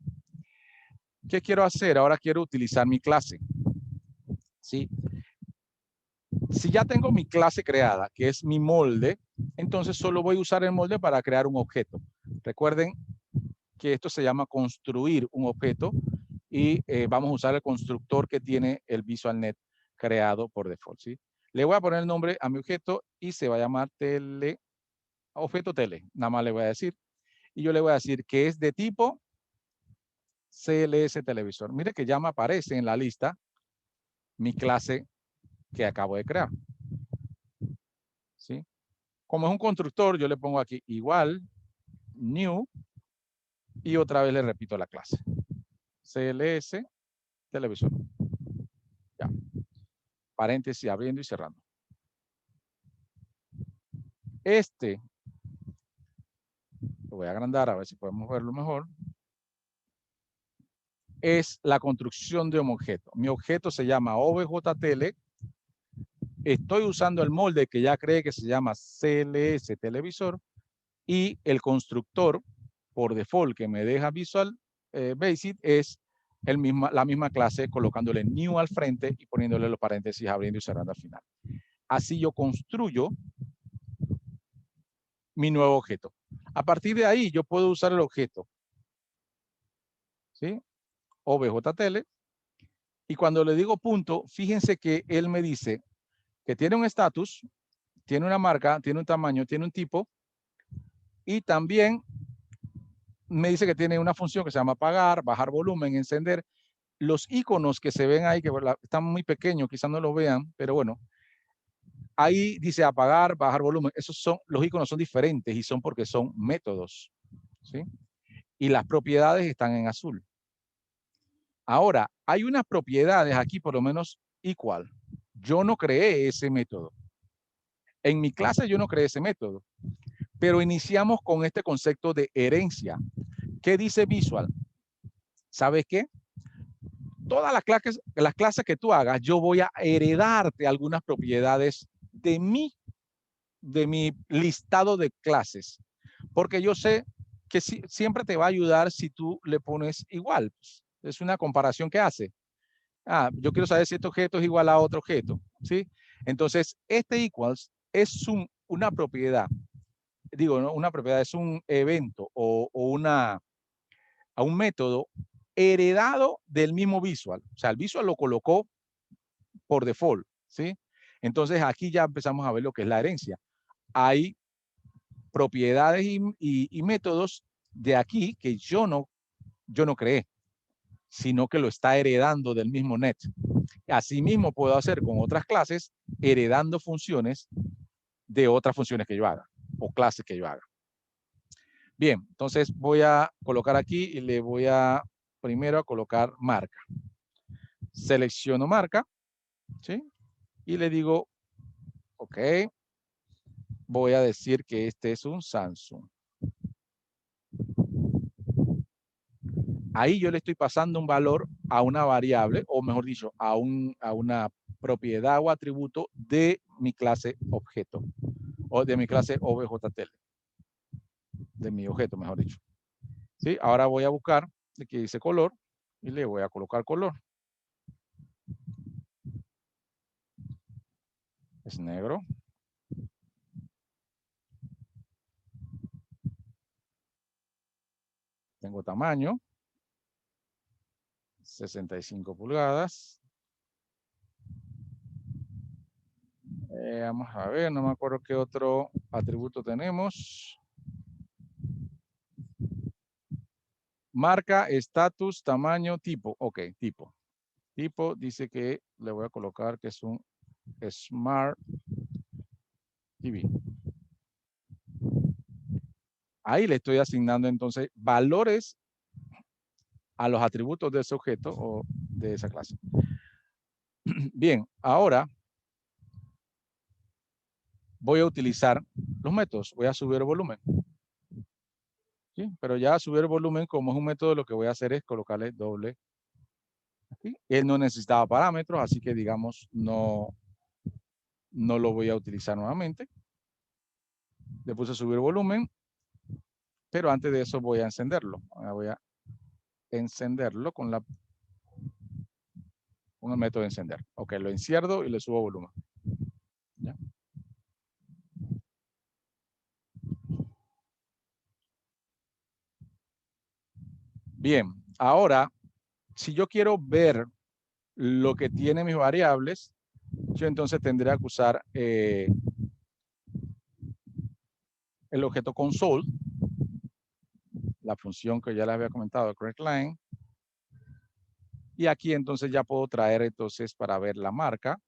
¿Qué quiero hacer? Ahora quiero utilizar mi clase. ¿Sí? Si ya tengo mi clase creada, que es mi molde, entonces solo voy a usar el molde para crear un objeto. Recuerden que esto se llama construir un objeto y vamos a usar el constructor que tiene el VisualNet creado por default. ¿Sí? Le voy a poner el nombre a mi objeto y se va a llamar tele, objeto tele, nada más le voy a decir. Y yo le voy a decir que es de tipo CLS televisor. Mire que ya me aparece en la lista mi clase que acabo de crear. ¿Sí? Como es un constructor, yo le pongo aquí igual, new, y otra vez le repito la clase. CLS televisor. Ya. Paréntesis, abriendo y cerrando. Este, lo voy a agrandar a ver si podemos verlo mejor, es la construcción de un objeto. Mi objeto se llama OBJTele. Estoy usando el molde que ya cree que se llama CLS televisor y el constructor por default que me deja Visual Basic es la misma clase colocándole new al frente y poniéndole los paréntesis abriendo y cerrando al final. Así yo construyo mi nuevo objeto. A partir de ahí yo puedo usar el objeto, ¿sí? OBJTele. Y cuando le digo punto, fíjense que él me dice que tiene un estatus, tiene una marca, tiene un tamaño, tiene un tipo y también me dice que tiene una función que se llama apagar, bajar volumen, encender. Los iconos que se ven ahí, que están muy pequeños, quizás no lo vean, pero bueno, ahí dice apagar, bajar volumen. Esos son, los iconos son diferentes y son porque son métodos, ¿sí? Y las propiedades están en azul. Ahora, hay unas propiedades aquí, por lo menos igual. Yo no creé ese método. En mi clase yo no creé ese método, pero iniciamos con este concepto de herencia. ¿Qué dice Visual? ¿Sabes qué? Todas las clases que tú hagas, yo voy a heredarte algunas propiedades de mi listado de clases, porque yo sé que siempre te va a ayudar si tú le pones igual. Es una comparación que hace. Yo quiero saber si este objeto es igual a otro objeto, ¿sí? Entonces, este equals es una propiedad, digo, no una propiedad, es un evento o un método heredado del mismo visual. O sea, el visual lo colocó por default, ¿sí? Entonces, aquí ya empezamos a ver lo que es la herencia. Hay propiedades y métodos de aquí que yo no creé, sino que lo está heredando del mismo net. Asimismo, puedo hacer con otras clases, heredando funciones de otras funciones que yo haga o clases que yo haga. Bien, entonces voy a colocar aquí y le voy a primero a colocar marca. Selecciono marca, ¿sí? Y le digo, ok, voy a decir que este es un Samsung. Ahí yo le estoy pasando un valor a una variable, o mejor dicho, a una propiedad o atributo de mi clase objeto, o de mi clase OBJTL, de mi objeto, mejor dicho. ¿Sí? Ahora voy a buscar, aquí dice color, y le voy a colocar color. Es negro. Tengo tamaño. 65 pulgadas. Vamos a ver, no me acuerdo qué otro atributo tenemos. Marca, estatus, tamaño, tipo. Ok, tipo. Tipo dice que le voy a colocar que es un Smart TV. Ahí le estoy asignando entonces valores a los atributos de ese objeto o de esa clase. Bien, ahora voy a utilizar los métodos. Voy a subir el volumen. ¿Sí? Pero ya subir el volumen, como es un método, lo que voy a hacer es colocarle doble aquí. Él no necesitaba parámetros, así que digamos no lo voy a utilizar nuevamente. Le puse subir volumen, pero antes de eso voy a encenderlo. Ahora voy a encenderlo con el método de encender. Ok, lo encierro y le subo volumen. ¿Ya? Bien, ahora, si yo quiero ver lo que tienen mis variables, yo entonces tendría que usar el objeto console, la función que ya les había comentado, correctLine. Y aquí entonces ya puedo traer entonces para ver la marca.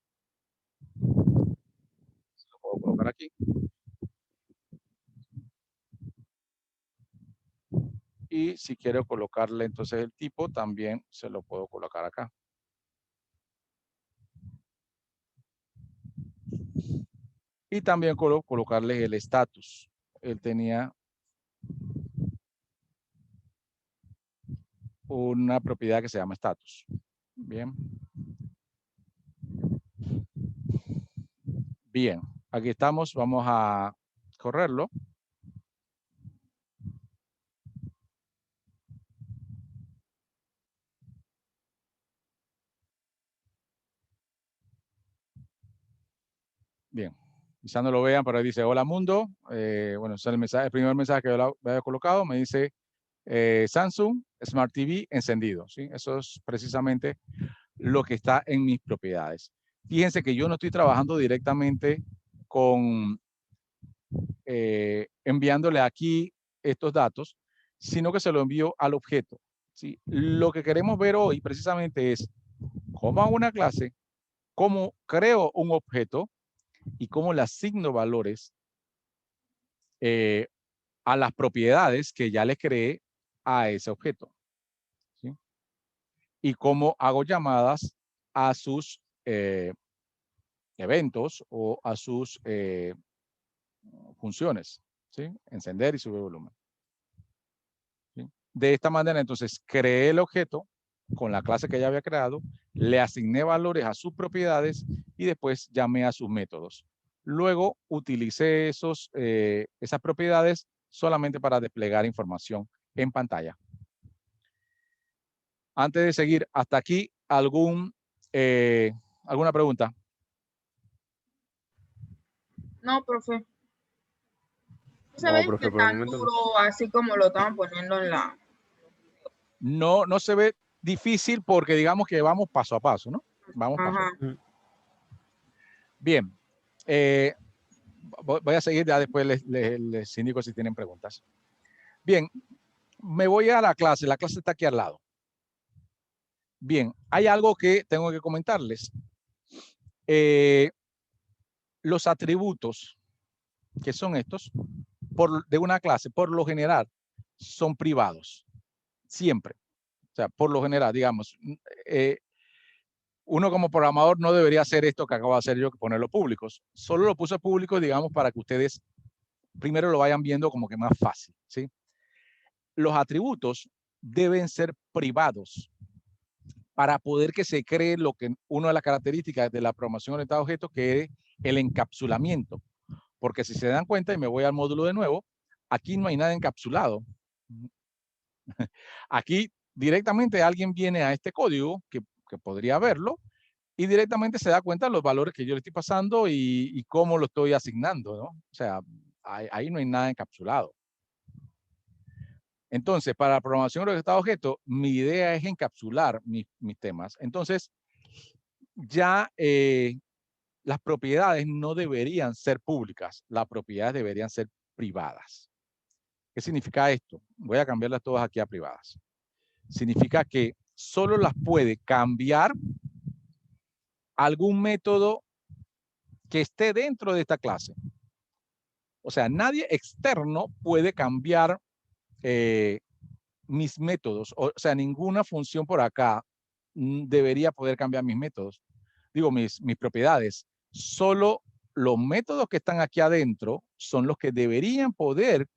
Lo puedo colocar aquí. Y si quiero colocarle entonces el tipo, también se lo puedo colocar acá. Y también colocarle el estatus. Él tenía una propiedad que se llama estatus. Bien. Bien, aquí estamos. Vamos a correrlo. Bien, quizá no lo vean, pero ahí dice, hola mundo. Bueno, ese es el primer mensaje que yo había colocado. Me dice Samsung Smart TV encendido. ¿Sí? Eso es precisamente lo que está en mis propiedades. Fíjense que yo no estoy trabajando directamente con enviándole aquí estos datos, sino que se lo envío al objeto. ¿Sí? Lo que queremos ver hoy precisamente es cómo hago una clase, cómo creo un objeto y cómo le asigno valores a las propiedades que ya le creé a ese objeto. ¿Sí? Y cómo hago llamadas a sus eventos o a sus funciones. ¿Sí? Encender y subir volumen. ¿Sí? De esta manera, entonces, creé el objeto con la clase que ya había creado, le asigné valores a sus propiedades y después llamé a sus métodos. luego utilicé esas propiedades solamente para desplegar información en pantalla. Antes de seguir, hasta aquí, ¿alguna pregunta? No, profe. Se No, ve profe, que por el tan momento. duro, así como lo estaban poniendo en la... No se ve difícil porque digamos que vamos paso a paso, ¿no? Vamos paso a Ajá. paso. Bien. Voy a seguir, ya después les indico si tienen preguntas. Bien, me voy a la clase está aquí al lado. Bien, hay algo que tengo que comentarles. Los atributos, que son estos, de una clase, por lo general, son privados. Siempre. O sea, por lo general, digamos, uno como programador no debería hacer esto que acabo de hacer yo, que ponerlo públicos. Solo lo puse público, digamos, para que ustedes primero lo vayan viendo como que más fácil, ¿sí? Los atributos deben ser privados para poder que se cree lo que una de las características de la programación orientada a objetos, que es el encapsulamiento. Porque si se dan cuenta, y me voy al módulo de nuevo, aquí no hay nada encapsulado. Aquí directamente alguien viene a este código, que podría verlo, y directamente se da cuenta de los valores que yo le estoy pasando y cómo lo estoy asignando, ¿no? O sea, ahí no hay nada encapsulado. Entonces, para la programación orientada a objetos, mi idea es encapsular mis temas. Entonces, ya las propiedades no deberían ser públicas, las propiedades deberían ser privadas. ¿Qué significa esto? Voy a cambiarlas todas aquí a privadas. Significa que solo las puede cambiar algún método que esté dentro de esta clase. O sea, nadie externo puede cambiar mis métodos. O sea, ninguna función por acá debería poder cambiar mis métodos. Digo, mis propiedades. Solo los métodos que están aquí adentro son los que deberían poder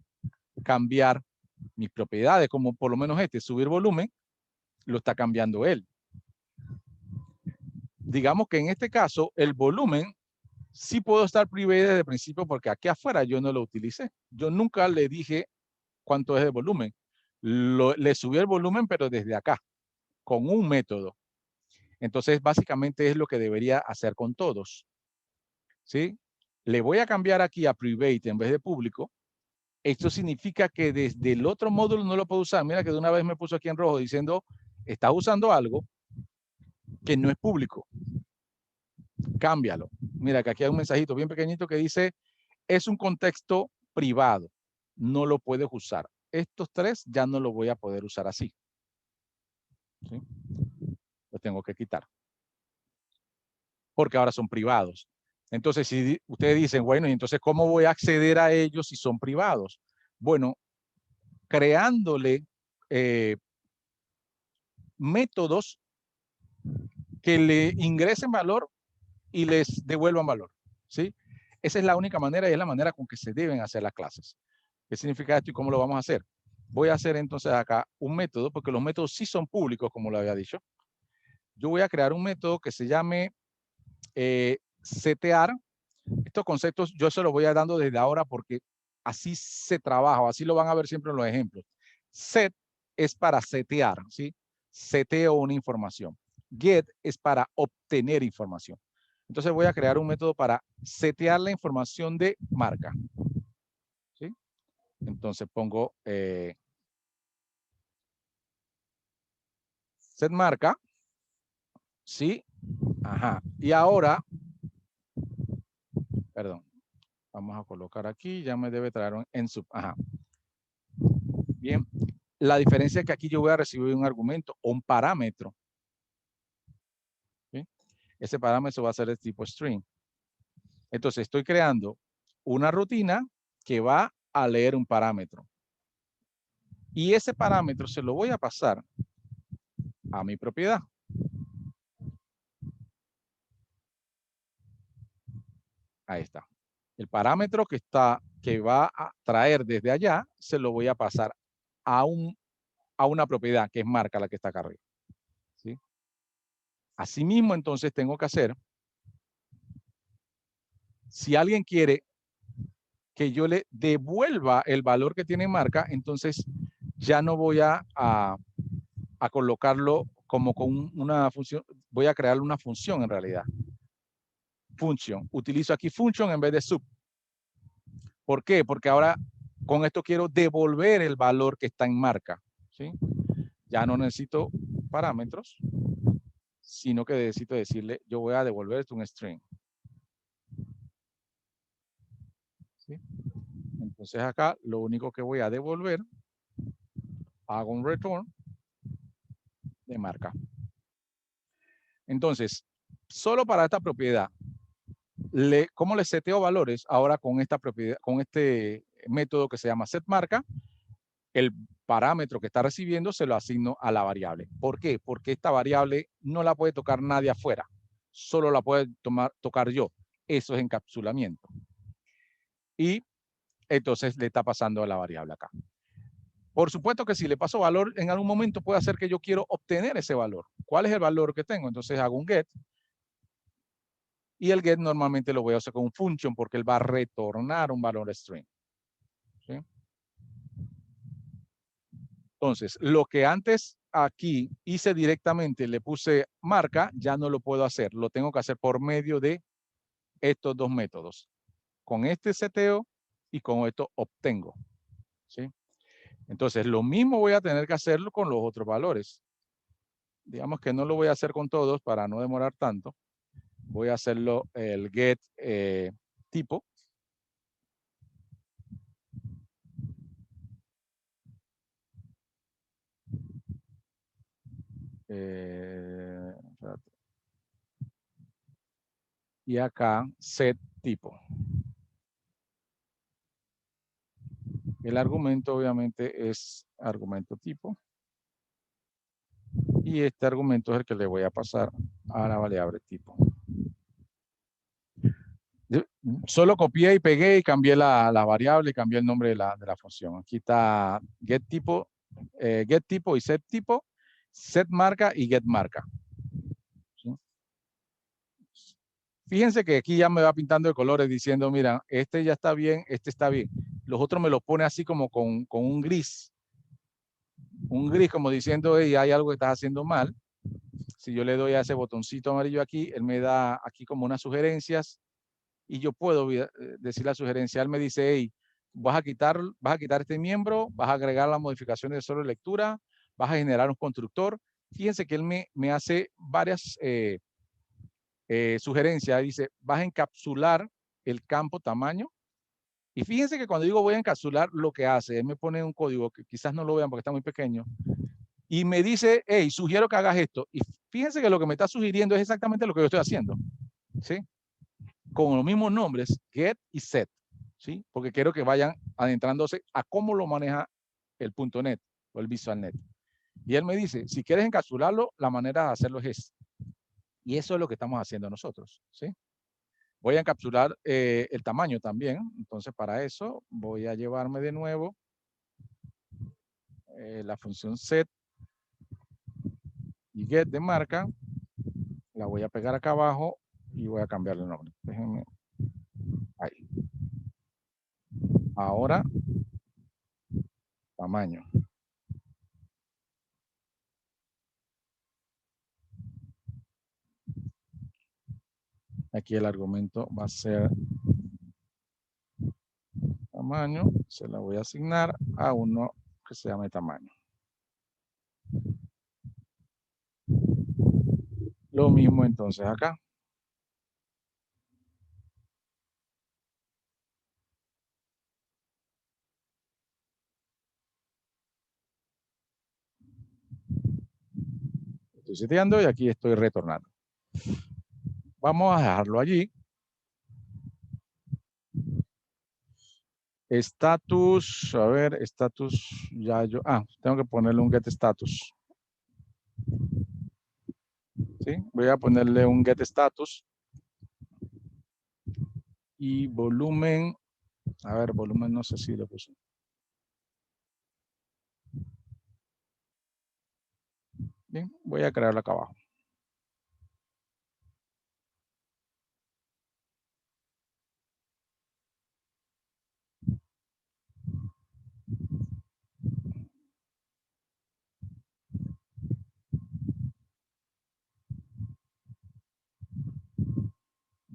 cambiar mis propiedades, como por lo menos subir volumen, lo está cambiando él. Digamos que en este caso, el volumen sí puedo estar privado desde el principio porque aquí afuera yo no lo utilicé. Yo nunca le dije cuánto es el volumen. Le subí el volumen, pero desde acá, con un método. Entonces, básicamente es lo que debería hacer con todos. ¿Sí? Le voy a cambiar aquí a private en vez de público. Esto significa que desde el otro módulo no lo puedo usar. Mira que de una vez me puso aquí en rojo diciendo, está usando algo que no es público. Cámbialo. Mira que aquí hay un mensajito bien pequeñito que dice, es un contexto privado. No lo puedes usar. Estos tres ya no lo voy a poder usar así. ¿Sí? Lo tengo que quitar. Porque ahora son privados. Entonces, si ustedes dicen, bueno, ¿y entonces cómo voy a acceder a ellos si son privados? Bueno, creándole métodos que le ingresen valor y les devuelvan valor, ¿sí? Esa es la única manera y es la manera con que se deben hacer las clases. ¿Qué significa esto y cómo lo vamos a hacer? Voy a hacer entonces acá un método, porque los métodos sí son públicos, como lo había dicho. Yo voy a crear un método que se llame setear. Estos conceptos yo se los voy a dando desde ahora porque así se trabaja, así lo van a ver siempre en los ejemplos. Set es para setear, ¿sí? Seteo una información. Get es para obtener información. Entonces voy a crear un método para setear la información de marca. ¿Sí? Entonces pongo set marca. ¿Sí? Ajá. Y ahora, perdón, vamos a colocar aquí, ya me debe traer en sub. Ajá. Bien. La diferencia es que aquí yo voy a recibir un argumento o un parámetro. ¿Sí? Ese parámetro va a ser de tipo string. Entonces estoy creando una rutina que va a leer un parámetro. Y ese parámetro se lo voy a pasar a mi propiedad. Ahí está. El parámetro que va a traer desde allá, se lo voy a pasar a una propiedad que es marca, la que está acá arriba. ¿Sí? Asimismo, entonces tengo que hacer Si alguien quiere que yo le devuelva el valor que tiene marca, entonces ya no voy a colocarlo como con una función, voy a crear una función en realidad. Function. Utilizo aquí function en vez de sub. ¿Por qué? Porque ahora con esto quiero devolver el valor que está en marca. ¿Sí? Ya no necesito parámetros, sino que necesito decirle, yo voy a devolver un string. ¿Sí? Entonces acá lo único que voy a devolver, hago un return de marca. Entonces, solo para esta propiedad, ¿cómo le seteo valores? Ahora con esta propiedad, con este método que se llama setMarca, el parámetro que está recibiendo se lo asigno a la variable. ¿Por qué? Porque esta variable no la puede tocar nadie afuera, solo la puede tocar yo. Eso es encapsulamiento. Y entonces le está pasando a la variable acá. Por supuesto que si le paso valor, en algún momento puede hacer que yo quiero obtener ese valor. ¿Cuál es el valor que tengo? Entonces hago un get. Y el get normalmente lo voy a hacer con un function porque él va a retornar un valor string. ¿Sí? Entonces, lo que antes aquí hice directamente, le puse marca, ya no lo puedo hacer. Lo tengo que hacer por medio de estos dos métodos. Con este seteo y con esto obtengo. ¿Sí? Entonces, lo mismo voy a tener que hacerlo con los otros valores. Digamos que no lo voy a hacer con todos para no demorar tanto. Voy a hacerlo el get tipo. Y acá set tipo. El argumento obviamente es argumento tipo. Y este argumento es el que le voy a pasar a la variable tipo. Yo solo copié y pegué y cambié la variable y cambié el nombre de la función. Aquí está get tipo y set tipo, set marca y get marca. ¿Sí? Fíjense que aquí ya me va pintando de colores diciendo, mira, este ya está bien, este está bien. Los otros me lo pone así como con un gris. Un gris como diciendo, hey, hay algo que estás haciendo mal. Si yo le doy a ese botoncito amarillo aquí, él me da aquí como unas sugerencias y yo puedo decir la sugerencia. Él me dice, hey, vas a quitar este miembro, vas a agregar la modificación de solo lectura, vas a generar un constructor. Fíjense que él me hace varias sugerencias. Dice, vas a encapsular el campo tamaño. Y fíjense que cuando digo voy a encapsular, lo que hace, él me pone un código que quizás no lo vean porque está muy pequeño. Y me dice, hey, sugiero que hagas esto. Y fíjense que lo que me está sugiriendo es exactamente lo que yo estoy haciendo. ¿Sí? Con los mismos nombres, get y set. ¿Sí? Porque quiero que vayan adentrándose a cómo lo maneja el .NET o el VisualNet. Y él me dice, si quieres encapsularlo, la manera de hacerlo es esta. Y eso es lo que estamos haciendo nosotros. ¿Sí? Voy a encapsular el tamaño también. Entonces, para eso voy a llevarme de nuevo la función set y get de marca. La voy a pegar acá abajo y voy a cambiarle el nombre. Déjenme. Ahí. Ahora, tamaño. Aquí el argumento va a ser tamaño. Se la voy a asignar a uno que se llame tamaño. Lo mismo entonces acá. Estoy seteando y aquí estoy retornando. Vamos a dejarlo allí. Status, a ver, status, ya yo, tengo que ponerle un get status. ¿Sí? Voy a ponerle un get status. Y volumen, a ver, volumen no sé si lo puse. Bien, voy a crearlo acá abajo.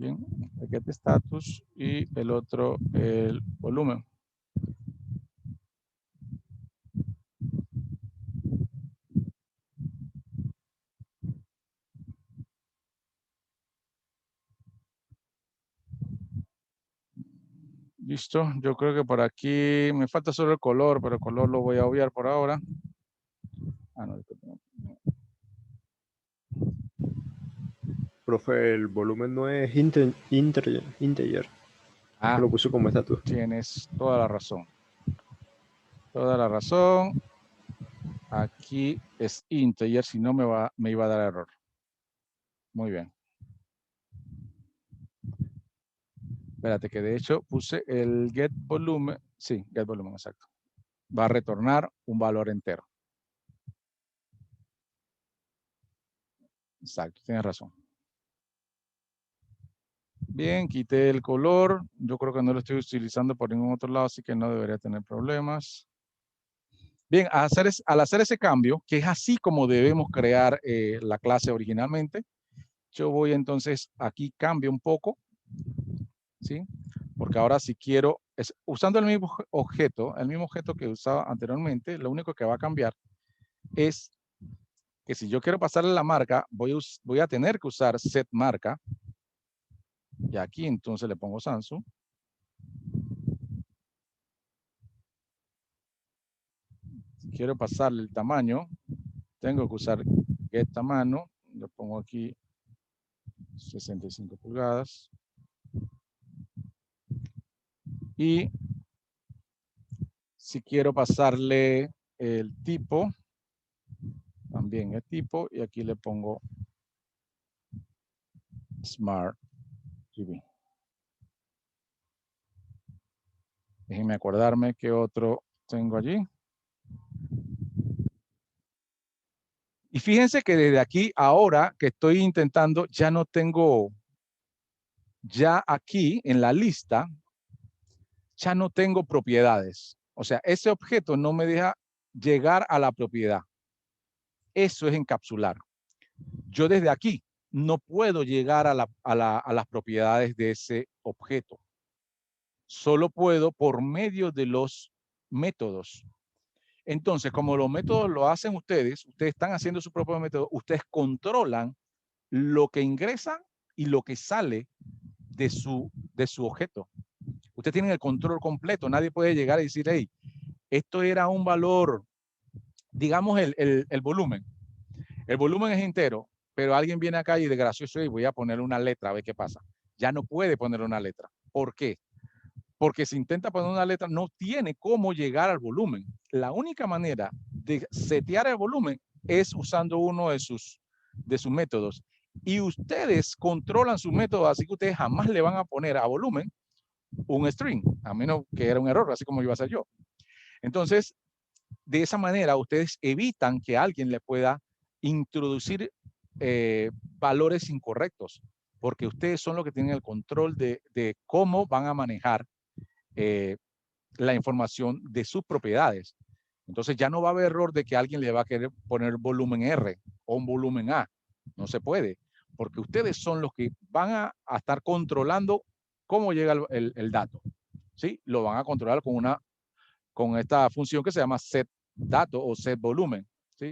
Bien, el get status y el otro el volumen. Listo, yo creo que por aquí me falta solo el color, pero el color lo voy a obviar por ahora. Ah, no, Profe, el volumen no es integer. Ah, Lo puso como estatus. tienes toda la razón. Toda la razón. Aquí es integer, si no me iba a dar error. Muy bien. Espérate, que de hecho puse el get volumen. Sí, get volumen, exacto. Va a retornar un valor entero. Exacto, tienes razón. Bien, quité el color. Yo creo que no lo estoy utilizando por ningún otro lado, así que no debería tener problemas. Bien, al hacer ese cambio, que es así como debemos crear la clase originalmente, yo voy entonces aquí cambio un poco, ¿sí? Porque ahora si quiero, usando el mismo objeto que usaba anteriormente, lo único que va a cambiar es que si yo quiero pasarle la marca, voy a tener que usar set marca. Y aquí entonces le pongo Samsung. Si quiero pasarle el tamaño, tengo que usar get tamaño. Le pongo aquí 65 pulgadas. Y si quiero pasarle el tipo, también el tipo, y aquí le pongo Smart TV. Déjenme acordarme qué otro tengo allí. Y fíjense que desde aquí, ahora que estoy intentando, ya no tengo, ya aquí en la lista, ya no tengo propiedades. O sea, ese objeto no me deja llegar a la propiedad. Eso es encapsular. Yo desde aquí no puedo llegar a las propiedades de ese objeto. Solo puedo por medio de los métodos. Entonces, como los métodos lo hacen ustedes están haciendo su propio método, ustedes controlan lo que ingresa y lo que sale de su objeto. Ustedes tienen el control completo. Nadie puede llegar y decir, hey, esto era un valor, digamos el volumen. El volumen es entero, pero alguien viene acá y de gracioso, y voy a ponerle una letra a ver qué pasa. Ya no puede ponerle una letra. ¿Por qué? Porque si intenta poner una letra, no tiene cómo llegar al volumen. La única manera de setear el volumen es usando uno de sus métodos. Y ustedes controlan su método, así que ustedes jamás le van a poner a volumen un string, a menos que era un error, así como iba a hacer yo. Entonces, de esa manera, ustedes evitan que alguien le pueda introducir valores incorrectos, porque ustedes son los que tienen el control de cómo van a manejar la información de sus propiedades. Entonces ya no va a haber error de que alguien le va a querer poner volumen R o un volumen A. No se puede, porque ustedes son los que van a estar controlando cómo llega el dato. ¿Sí? Lo van a controlar con esta función que se llama set dato o set volumen. ¿Sí?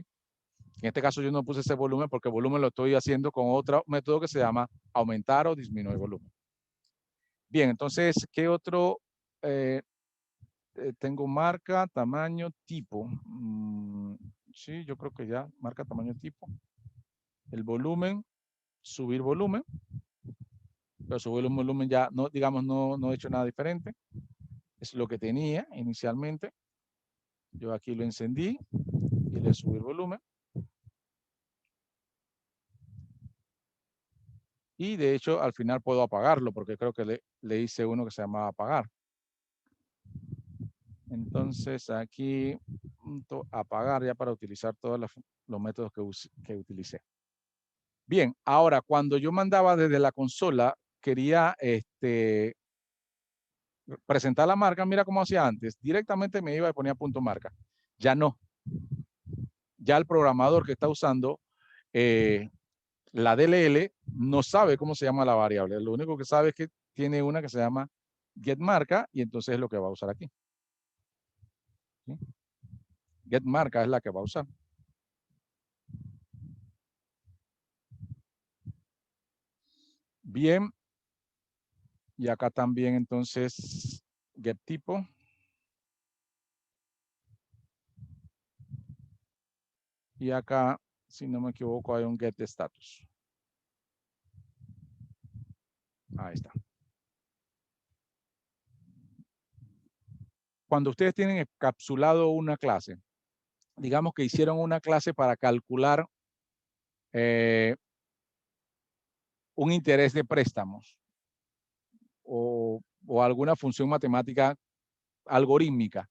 En este caso yo no puse ese volumen porque el volumen lo estoy haciendo con otro método que se llama aumentar o disminuir volumen. Bien, entonces, ¿qué otro? Tengo marca, tamaño, tipo. Sí, yo creo que ya, marca, tamaño, tipo. El volumen, subir volumen. Pero subir el volumen ya, no, digamos, no he hecho nada diferente. Es lo que tenía inicialmente. Yo aquí lo encendí y le subí el volumen. Y de hecho, al final puedo apagarlo porque creo que le hice uno que se llamaba apagar. Entonces aquí, apagar ya para utilizar todos los métodos que utilicé. Bien, ahora cuando yo mandaba desde la consola, quería presentar la marca, mira cómo hacía antes. Directamente me iba y ponía punto marca. Ya no. Ya el programador que está usando La DLL no sabe cómo se llama la variable. Lo único que sabe es que tiene una que se llama getMarca y entonces es lo que va a usar aquí. ¿Sí? GetMarca es la que va a usar. Bien. Y acá también entonces getTypo. Y acá, si no me equivoco, hay un getStatus. Ahí está. Cuando ustedes tienen encapsulado una clase, digamos que hicieron una clase para calcular un interés de préstamos o alguna función matemática algorítmica.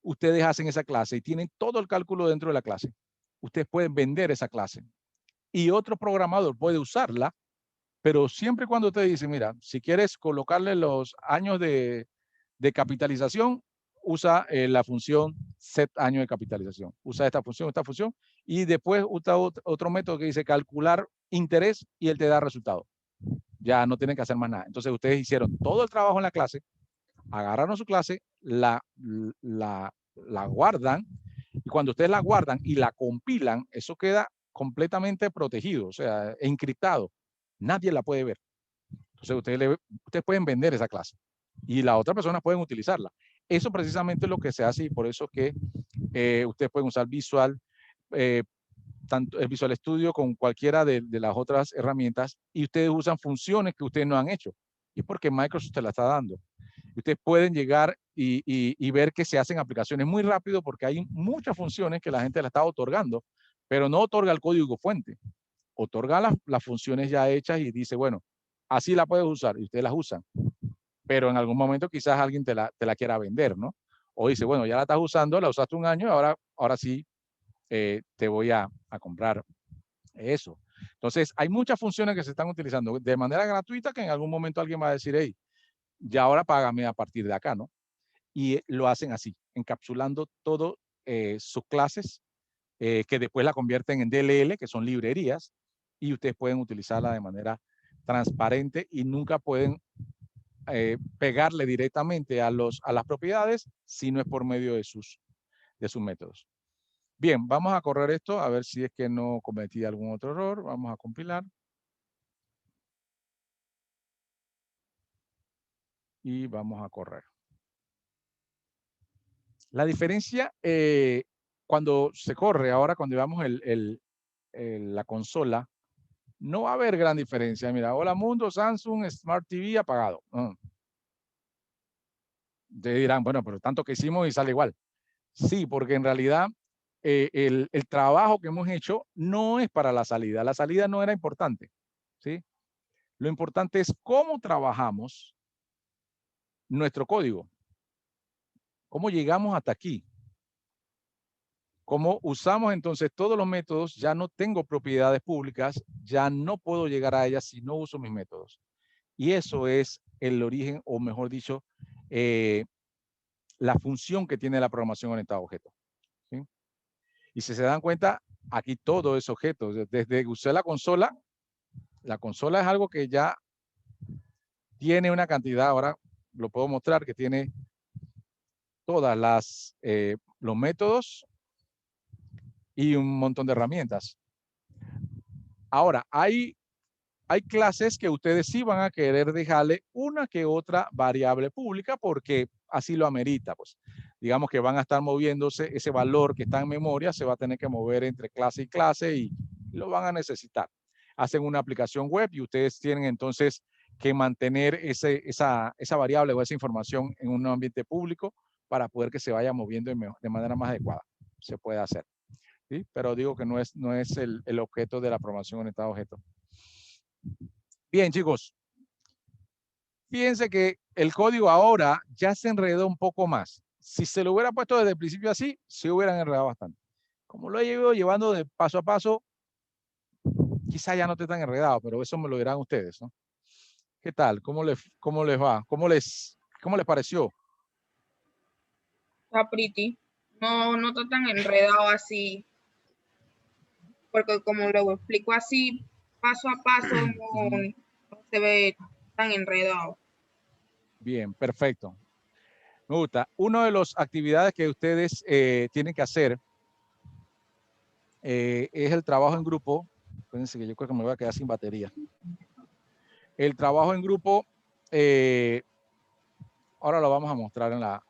Ustedes hacen esa clase y tienen todo el cálculo dentro de la clase. Ustedes pueden vender esa clase y otro programador puede usarla, pero siempre y cuando usted dice, mira, si quieres colocarle los años de capitalización, usa la función set año de capitalización. Usa esta función, y después usa otro método que dice calcular interés y él te da resultado. Ya no tienen que hacer más nada. Entonces ustedes hicieron todo el trabajo en la clase, agarraron su clase, la guardan, y cuando ustedes la guardan y la compilan, eso queda completamente protegido, o sea, encriptado. Nadie la puede ver. Entonces ustedes pueden vender esa clase y las otras personas pueden utilizarla. Eso precisamente es lo que se hace y por eso que ustedes pueden usar tanto el Visual Studio con cualquiera de las otras herramientas y ustedes usan funciones que ustedes no han hecho. Y porque Microsoft te la está dando. Ustedes pueden llegar y ver que se hacen aplicaciones muy rápido porque hay muchas funciones que la gente la está otorgando, pero no otorga el código fuente. Otorga las funciones ya hechas y dice, bueno, así la puedes usar y ustedes las usan. Pero en algún momento quizás alguien te la quiera vender, ¿no? O dice, bueno, ya la estás usando, la usaste un año, ahora sí te voy a comprar eso. Entonces, hay muchas funciones que se están utilizando de manera gratuita que en algún momento alguien va a decir, hey, ya ahora págame a partir de acá, ¿no? Y lo hacen así, encapsulando todo sus clases, que después la convierten en DLL, que son librerías, y ustedes pueden utilizarla de manera transparente y nunca pueden pegarle directamente a las propiedades si no es por medio de sus métodos. Bien, vamos a correr esto a ver si es que no cometí algún otro error. Vamos a compilar. Y vamos a correr. La diferencia cuando se corre, ahora cuando llevamos la consola, no va a haber gran diferencia. Mira, hola mundo, Samsung, Smart TV apagado. Te dirán, bueno, pero tanto que hicimos y sale igual. Sí, porque en realidad el trabajo que hemos hecho no es para la salida. La salida no era importante, ¿sí? Lo importante es cómo trabajamos nuestro código. ¿Cómo llegamos hasta aquí? ¿Cómo usamos entonces todos los métodos? Ya no tengo propiedades públicas, ya no puedo llegar a ellas si no uso mis métodos. Y eso es el origen, o mejor dicho, la función que tiene la programación orientada a objetos. ¿Sí? Y si se dan cuenta, aquí todo es objeto. Desde que usé la consola es algo que ya tiene una cantidad, ahora lo puedo mostrar, que tiene todas los métodos y un montón de herramientas. Ahora, hay clases que ustedes sí van a querer dejarle una que otra variable pública porque así lo amerita. Pues. Digamos que van a estar moviéndose, ese valor que está en memoria se va a tener que mover entre clase y clase y lo van a necesitar. Hacen una aplicación web y ustedes tienen entonces que mantener esa variable o esa información en un ambiente público para poder que se vaya moviendo de manera más adecuada. Se puede hacer. ¿Sí? Pero digo que no es el objeto de la programación orientada a objetos. Bien, chicos. Fíjense que el código ahora ya se enredó un poco más. Si se lo hubiera puesto desde el principio así, se hubieran enredado bastante. Como lo he ido llevando de paso a paso, quizá ya no esté tan enredado, pero eso me lo dirán ustedes, ¿no? ¿Qué tal? ¿Cómo les va? ¿Cómo les pareció? Está pretty. No está tan enredado así. Porque como lo explico así, paso a paso, no se ve tan enredado. Bien, perfecto. Me gusta. Una de las actividades que ustedes tienen que hacer es el trabajo en grupo. Fíjense que yo creo que me voy a quedar sin batería. El trabajo en grupo, ahora lo vamos a mostrar en la...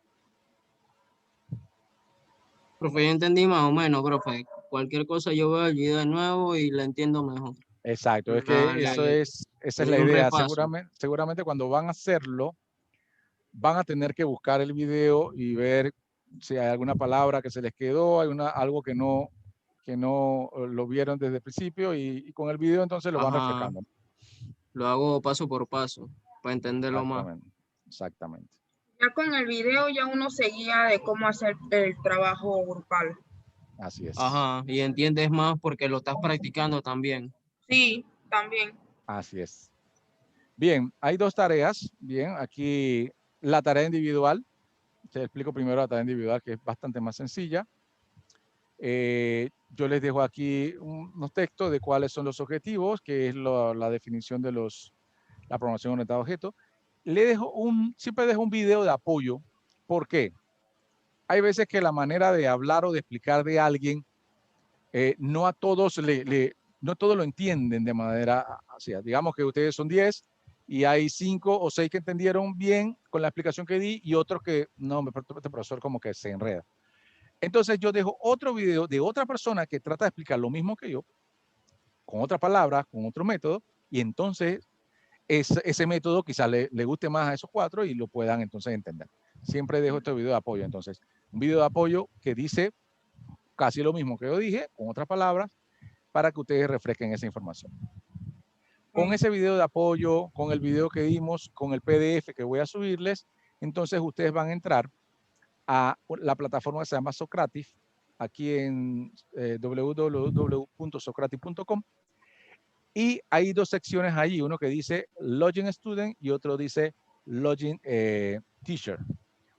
Profe, yo entendí más o menos, profe. Cualquier cosa yo veo el video de nuevo y la entiendo mejor. Exacto, es que Ah, esa es la un idea. repaso. Seguramente cuando van a hacerlo, van a tener que buscar el video y ver si hay alguna palabra que se les quedó, hay algo que no lo vieron desde el principio y con el video entonces lo van Ajá, refrescando. lo hago paso por paso para entenderlo más. Exactamente. Ya con el video ya uno se guía de cómo hacer el trabajo grupal. Así es. Ajá, y entiendes más porque lo estás practicando también. Sí, también. Así es. Bien, hay dos tareas. Bien, aquí la tarea individual. Te explico primero la tarea individual, que es bastante más sencilla. Yo les dejo aquí unos textos de cuáles son los objetivos, que es la definición de la programación orientada a objetos. Siempre dejo un video de apoyo. ¿Por qué? Hay veces que la manera de hablar o de explicar de alguien, no a todos no todos lo entienden de manera así. Digamos que ustedes son 10 y hay 5 o 6 que entendieron bien con la explicación que di y otros que no, este profesor como que se enreda. Entonces yo dejo otro video de otra persona que trata de explicar lo mismo que yo, con otras palabras, con otro método, y entonces ese método quizás le guste más a esos 4 y lo puedan entonces entender. Siempre dejo este video de apoyo. Entonces, un video de apoyo que dice casi lo mismo que yo dije, con otras palabras, para que ustedes refresquen esa información. Con ese video de apoyo, con el video que dimos, con el PDF que voy a subirles, entonces ustedes van a entrar a la plataforma que se llama Socrative, aquí en www.socrative.com. Y hay dos secciones allí, uno que dice Login Student y otro dice Login Teacher.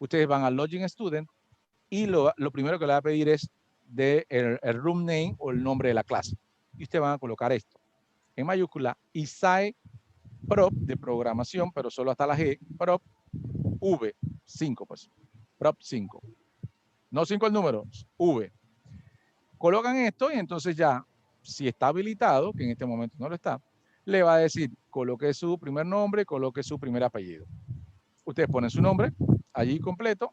Ustedes van a Login Student y lo primero que le va a pedir es el room name o el nombre de la clase. Y ustedes van a colocar esto en mayúscula, ISAE prop de programación, pero solo hasta la G, prop V, 5 pues, prop 5. No 5 el número, V. Colocan esto y entonces ya, si está habilitado, que en este momento no lo está, le va a decir, coloque su primer nombre, coloque su primer apellido. Ustedes ponen su nombre allí completo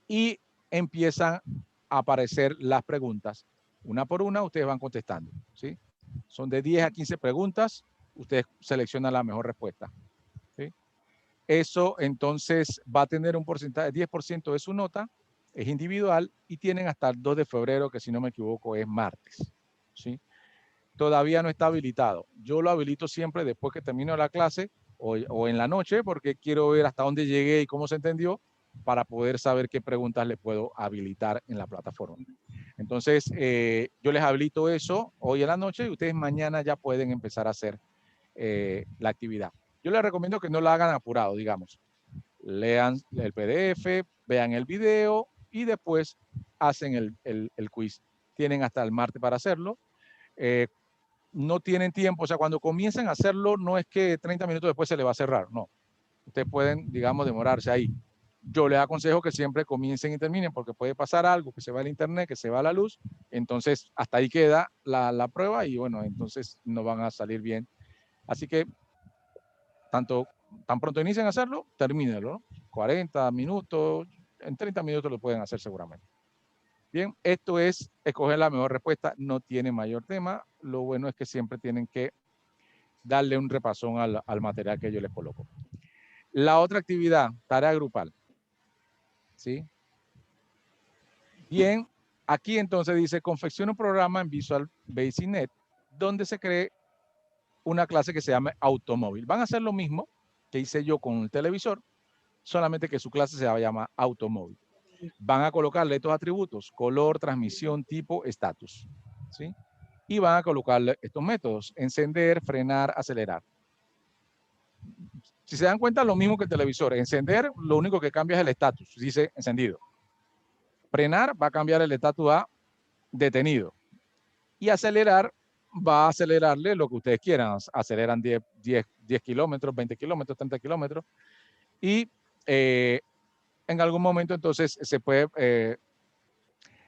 y empiezan a aparecer las preguntas. Una por una, ustedes van contestando, ¿sí? Son de 10 a 15 preguntas, ustedes seleccionan la mejor respuesta, ¿sí? Eso entonces va a tener un porcentaje, 10% de su nota, es individual y tienen hasta el 2 de febrero, que si no me equivoco es martes, ¿sí? Todavía no está habilitado. Yo lo habilito siempre después que termino la clase o en la noche porque quiero ver hasta dónde llegué y cómo se entendió para poder saber qué preguntas le puedo habilitar en la plataforma. Entonces, yo les habilito eso hoy en la noche y ustedes mañana ya pueden empezar a hacer la actividad. Yo les recomiendo que no la hagan apurado, digamos. Lean el PDF, vean el video y después hacen el quiz. Tienen hasta el martes para hacerlo. No tienen tiempo, o sea, cuando comiencen a hacerlo, no es que 30 minutos después se le va a cerrar, no. Ustedes pueden, digamos, demorarse ahí. Yo les aconsejo que siempre comiencen y terminen porque puede pasar algo, que se va el internet, que se va la luz, entonces hasta ahí queda la prueba y bueno, entonces no van a salir bien. Así que tan pronto inicien a hacerlo, termínenlo, ¿no? 40 minutos, en 30 minutos lo pueden hacer seguramente. Bien, esto es escoger la mejor respuesta, no tiene mayor tema, lo bueno es que siempre tienen que darle un repasón al material que yo les coloco. La otra actividad, tarea grupal. ¿Sí? Bien, aquí entonces dice, confecciona un programa en Visual Basic Net, donde se cree una clase que se llama Automóvil. Van a hacer lo mismo que hice yo con el televisor, solamente que su clase se va a llamar Automóvil. Van a colocarle estos atributos, color, transmisión, tipo, estatus. ¿Sí? Y van a colocarle estos métodos, encender, frenar, acelerar. Si se dan cuenta, lo mismo que el televisor. Encender, lo único que cambia es el estatus, dice encendido. Frenar va a cambiar el estatus a detenido. Y acelerar va a acelerarle lo que ustedes quieran. Aceleran 10 kilómetros, 20 kilómetros, 30 kilómetros. Y en algún momento entonces se puede,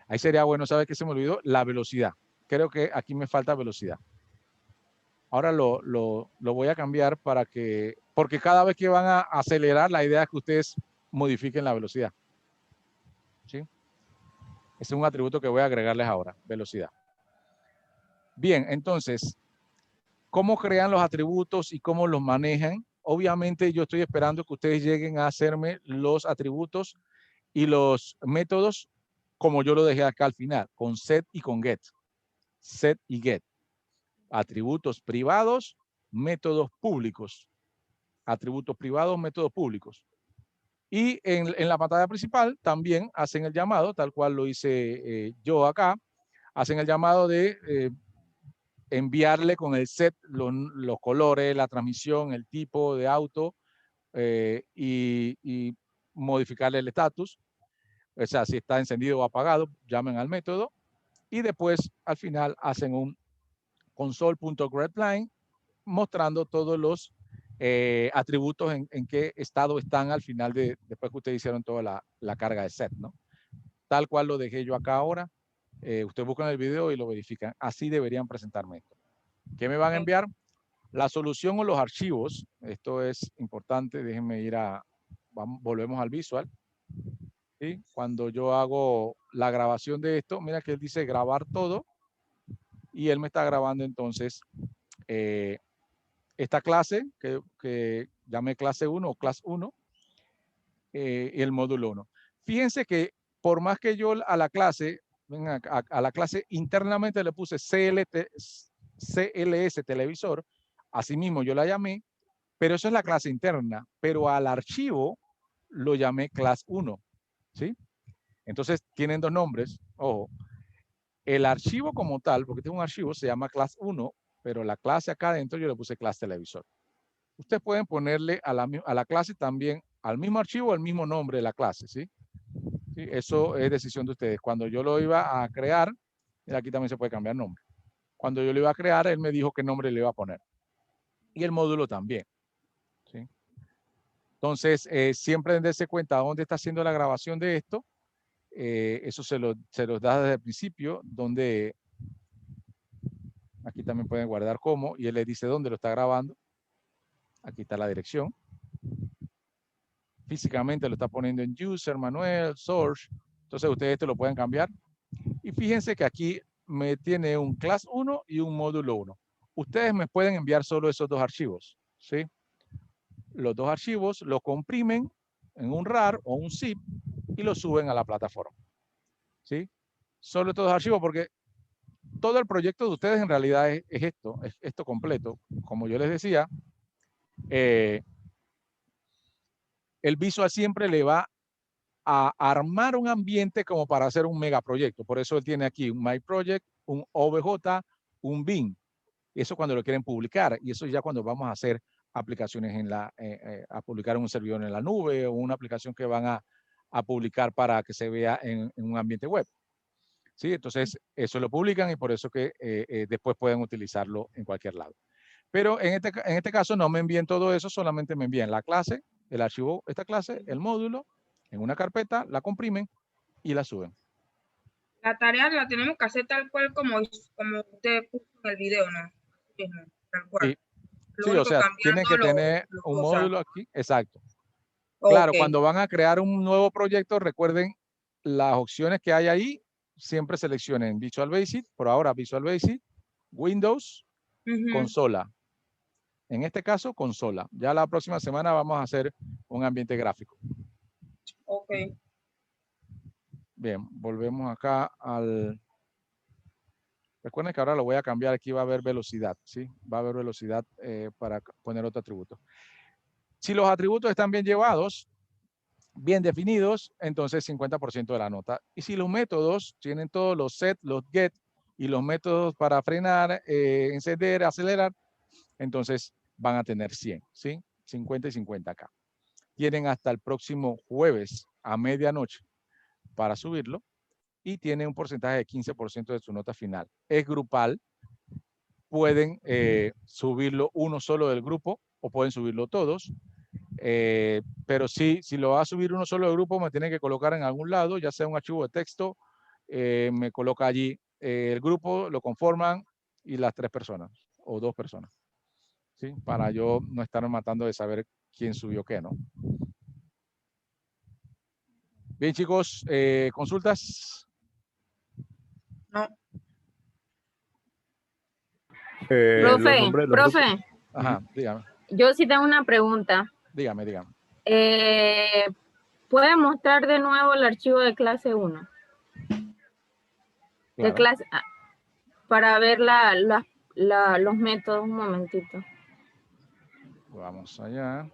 ahí sería bueno, ¿sabe qué se me olvidó? La velocidad. Creo que aquí me falta velocidad. Ahora lo voy a cambiar porque cada vez que van a acelerar, la idea es que ustedes modifiquen la velocidad. ¿Sí? Ese es un atributo que voy a agregarles ahora, velocidad. Bien, entonces, ¿cómo crean los atributos y cómo los manejan? Obviamente yo estoy esperando que ustedes lleguen a hacerme los atributos y los métodos como yo lo dejé acá al final, con set y con get. Set y get. Atributos privados, métodos públicos. Atributos privados, métodos públicos. Y en la pantalla principal también hacen el llamado, tal cual lo hice yo acá, hacen el llamado de enviarle con el set los colores, la transmisión, el tipo de auto y modificarle el estatus. O sea, si está encendido o apagado, llamen al método y después al final hacen un console.getLine mostrando todos los atributos en qué estado están al final después que ustedes hicieron toda la carga de set, ¿no? Tal cual lo dejé yo acá ahora. Ustedes buscan el video y lo verifican. Así deberían presentarme esto. ¿Qué me van a enviar? La solución o los archivos. Esto es importante. Déjenme ir volvemos al visual. ¿Sí? Cuando yo hago la grabación de esto, mira que él dice grabar todo. Y él me está grabando entonces esta clase que llamé clase 1 o clase 1 y el módulo 1. Fíjense que por más que yo a la clase, a la clase internamente le puse CLS televisor, así mismo yo la llamé, pero eso es la clase interna, pero al archivo lo llamé clase 1, ¿sí? Entonces tienen dos nombres, ojo. El archivo como tal, porque tengo un archivo, se llama clase 1, pero la clase acá adentro yo le puse clase televisor. Ustedes pueden ponerle a la clase también, al mismo archivo, el mismo nombre de la clase, ¿sí? ¿Sí? Eso es decisión de ustedes. Cuando yo lo iba a crear, aquí también se puede cambiar nombre. Cuando yo lo iba a crear, él me dijo qué nombre le iba a poner. Y el módulo también, ¿sí? Entonces, siempre dense cuenta dónde está haciendo la grabación de esto. Eso se los da desde el principio, donde aquí también pueden guardar cómo, y él les dice dónde lo está grabando. Aquí está la dirección. Físicamente lo está poniendo en user, manual, source. Entonces ustedes esto lo pueden cambiar. Y fíjense que aquí me tiene un class 1 y un módulo 1. Ustedes me pueden enviar solo esos dos archivos, ¿sí? Los dos archivos los comprimen en un RAR o un zip y lo suben a la plataforma, ¿sí? Solo estos dos archivos porque todo el proyecto de ustedes en realidad es esto completo. Como yo les decía, el visual siempre le va a armar un ambiente como para hacer un megaproyecto. Por eso él tiene aquí un My Project, un OBJ, un BIM. Eso cuando lo quieren publicar. Y eso ya cuando vamos a hacer aplicaciones a publicar en un servidor en la nube o una aplicación que van a publicar para que se vea en un ambiente web. ¿Sí? Entonces, eso lo publican y por eso que después pueden utilizarlo en cualquier lado. Pero en este caso no me envíen todo eso, solamente me envían la clase, el archivo, esta clase, el módulo, en una carpeta, la comprimen y la suben. La tarea la tenemos que hacer tal cual como usted puso en el video, ¿no? Tal cual. Sí, sí, o sea, tienen que tener un módulo aquí, exacto. Claro, cuando van a crear un nuevo proyecto, recuerden las opciones que hay ahí, siempre seleccionen Visual Basic, por ahora Visual Basic, Windows, consola. En este caso, consola. Ya la próxima semana vamos a hacer un ambiente gráfico. Ok. Bien, volvemos acá al... Recuerden que ahora lo voy a cambiar, aquí va a haber velocidad, ¿sí? Va a haber velocidad para poner otro atributo. Si los atributos están bien llevados, bien definidos, entonces 50% de la nota. Y si los métodos tienen todos los set, los get y los métodos para frenar, encender, acelerar, entonces van a tener 100, ¿sí? 50 y 50 acá. Tienen hasta el próximo jueves a medianoche para subirlo y tiene un porcentaje de 15% de su nota final. Es grupal. pueden subirlo uno solo del grupo o pueden subirlo todos. Pero si lo va a subir uno solo del grupo, me tiene que colocar en algún lado, ya sea un archivo de texto, me coloca allí el grupo, lo conforman y las 3 personas o 2 personas, ¿sí? Para yo no estar matando de saber quién subió qué, ¿no? Bien, chicos, ¿consultas? No. Los Profe, nombres de los grupos. profe, Ajá, dígame, yo sí tengo una pregunta. dígame. ¿Puede mostrar de nuevo el archivo de clase 1? De Claro. clase, para ver los métodos, un momentito. Vamos allá.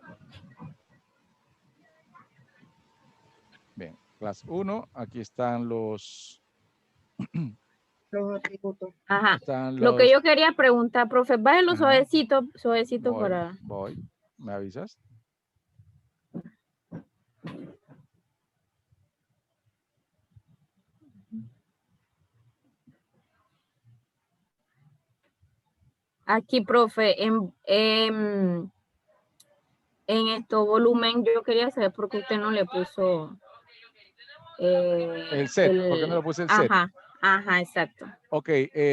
Bien, clase 1, aquí están los... Los atributos. Ajá. están Lo que los- yo quería preguntar, profe, bájelo Ajá. suavecito voy, para... voy. ¿Me avisas? Aquí, profe, en esto volumen, yo quería saber por qué usted no le puso El set, ¿por qué no le puse el set? Ajá, exacto. Ok,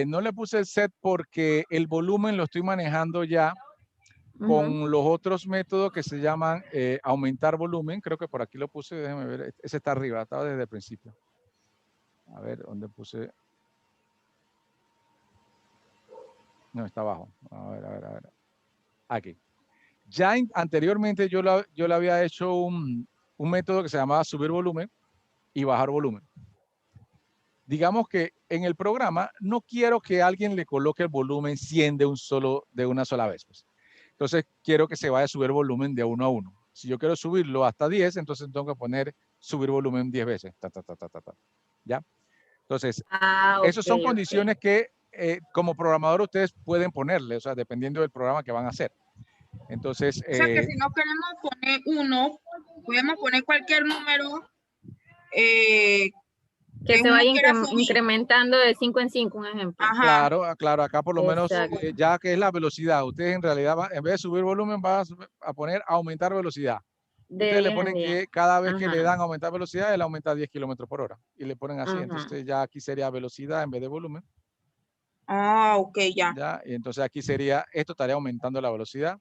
no le puse el set porque el volumen lo estoy manejando ya Ujú. con los otros métodos que se llaman aumentar volumen. Creo que por aquí lo puse, déjeme ver, ese está arriba, estaba desde el principio. A ver, ¿dónde puse? No, está abajo. A ver. Aquí. Ya anteriormente yo le había hecho un método que se llamaba subir volumen y bajar volumen. Digamos que en el programa no quiero que alguien le coloque el volumen 100 de una sola vez. Pues. Entonces quiero que se vaya a subir volumen de 1 a 1. Si yo quiero subirlo hasta 10, entonces tengo que poner subir volumen 10 veces. ¿Ya? Entonces, esas son condiciones que como programador ustedes pueden ponerle, o sea, dependiendo del programa que van a hacer. Entonces, O sea que si no queremos poner uno, podemos poner cualquier número Que se uno vaya quiera subir. incrementando de 5 en 5, un ejemplo. Ajá. claro, acá por lo menos, Exacto. ya que es la velocidad, ustedes en realidad, en vez de subir volumen, van a poner aumentar velocidad. De Ustedes le 10 en ponen 10. que cada vez que Ajá. le dan aumentar velocidad, él aumenta 10 kilómetros por hora. Y le ponen así. Ajá. Entonces ya aquí sería velocidad en vez de volumen. Ah, ok, ya. ¿Ya? Y entonces aquí sería, esto estaría aumentando la velocidad.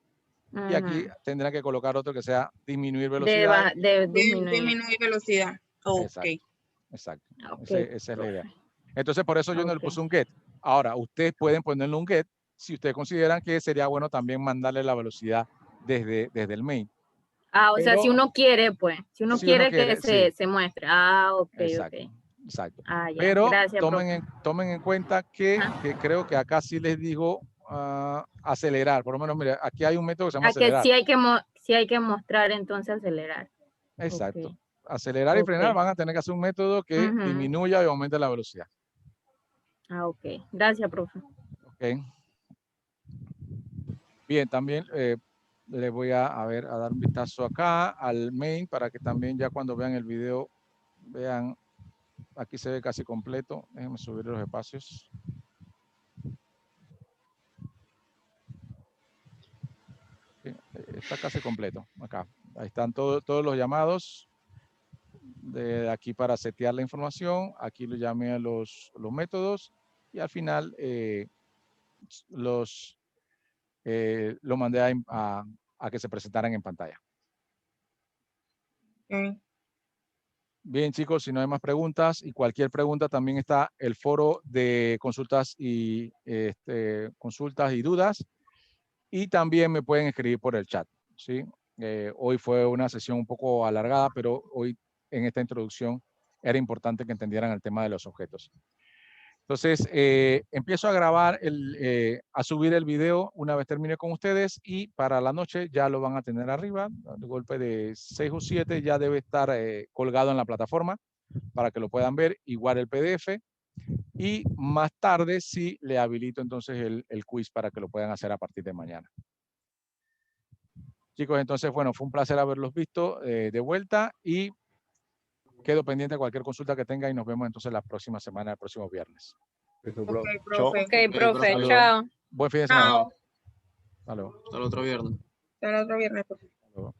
Y aquí Ajá. tendrá que colocar otro que sea disminuir velocidad. De disminuir. Disminuir velocidad. Ok. Exacto. Ok, Esa es la idea. Entonces, por eso yo no le Ok. puse un get. Ahora, ustedes pueden ponerle un get si ustedes consideran que sería bueno también mandarle la velocidad desde el main. O sea, Pero- si uno quiere, pues, si uno Si uno quiere quiere, que se muestre. Ok. Exacto. Ya. Pero Gracias, profe. tomen en cuenta que Ajá. creo que acá sí les digo acelerar. Por lo menos, mire, aquí hay un método que se llama A que acelerar. sí hay que mostrar, entonces acelerar. Exacto. Ok. Acelerar y frenar Ok. van a tener que hacer un método que Ujú. disminuya y aumente la velocidad. Ok. Gracias, profe. Ok. Bien, también le voy a dar un vistazo acá al main para que también ya cuando vean el video vean, aquí se ve casi completo. Déjenme subir los espacios. Sí, está casi completo acá. Ahí están todos los llamados de aquí para setear la información. Aquí lo llamé a los métodos y al final lo mandé a que se presentaran en pantalla. Ok. Bien, chicos, si no hay más preguntas y cualquier pregunta también está el foro de consultas y dudas y también me pueden escribir por el chat, ¿sí? Hoy fue una sesión un poco alargada, pero hoy en esta introducción era importante que entendieran el tema de los objetos. Entonces, empiezo a grabar, a subir el video una vez termine con ustedes y para la noche ya lo van a tener arriba. De golpe de 6 o 7 ya debe estar colgado en la plataforma para que lo puedan ver, igual el PDF. Y más tarde sí le habilito entonces el quiz para que lo puedan hacer a partir de mañana. Chicos, entonces, bueno, fue un placer haberlos visto de vuelta y quedo pendiente de cualquier consulta que tenga y nos vemos entonces la próxima semana, el próximo viernes. Eso, bro. Ok, Chao. profe. Ok, profe. Saludos. Chao. Buen fin de semana. Chao. Hasta luego. Hasta el otro viernes. Hasta el otro viernes. Hasta luego.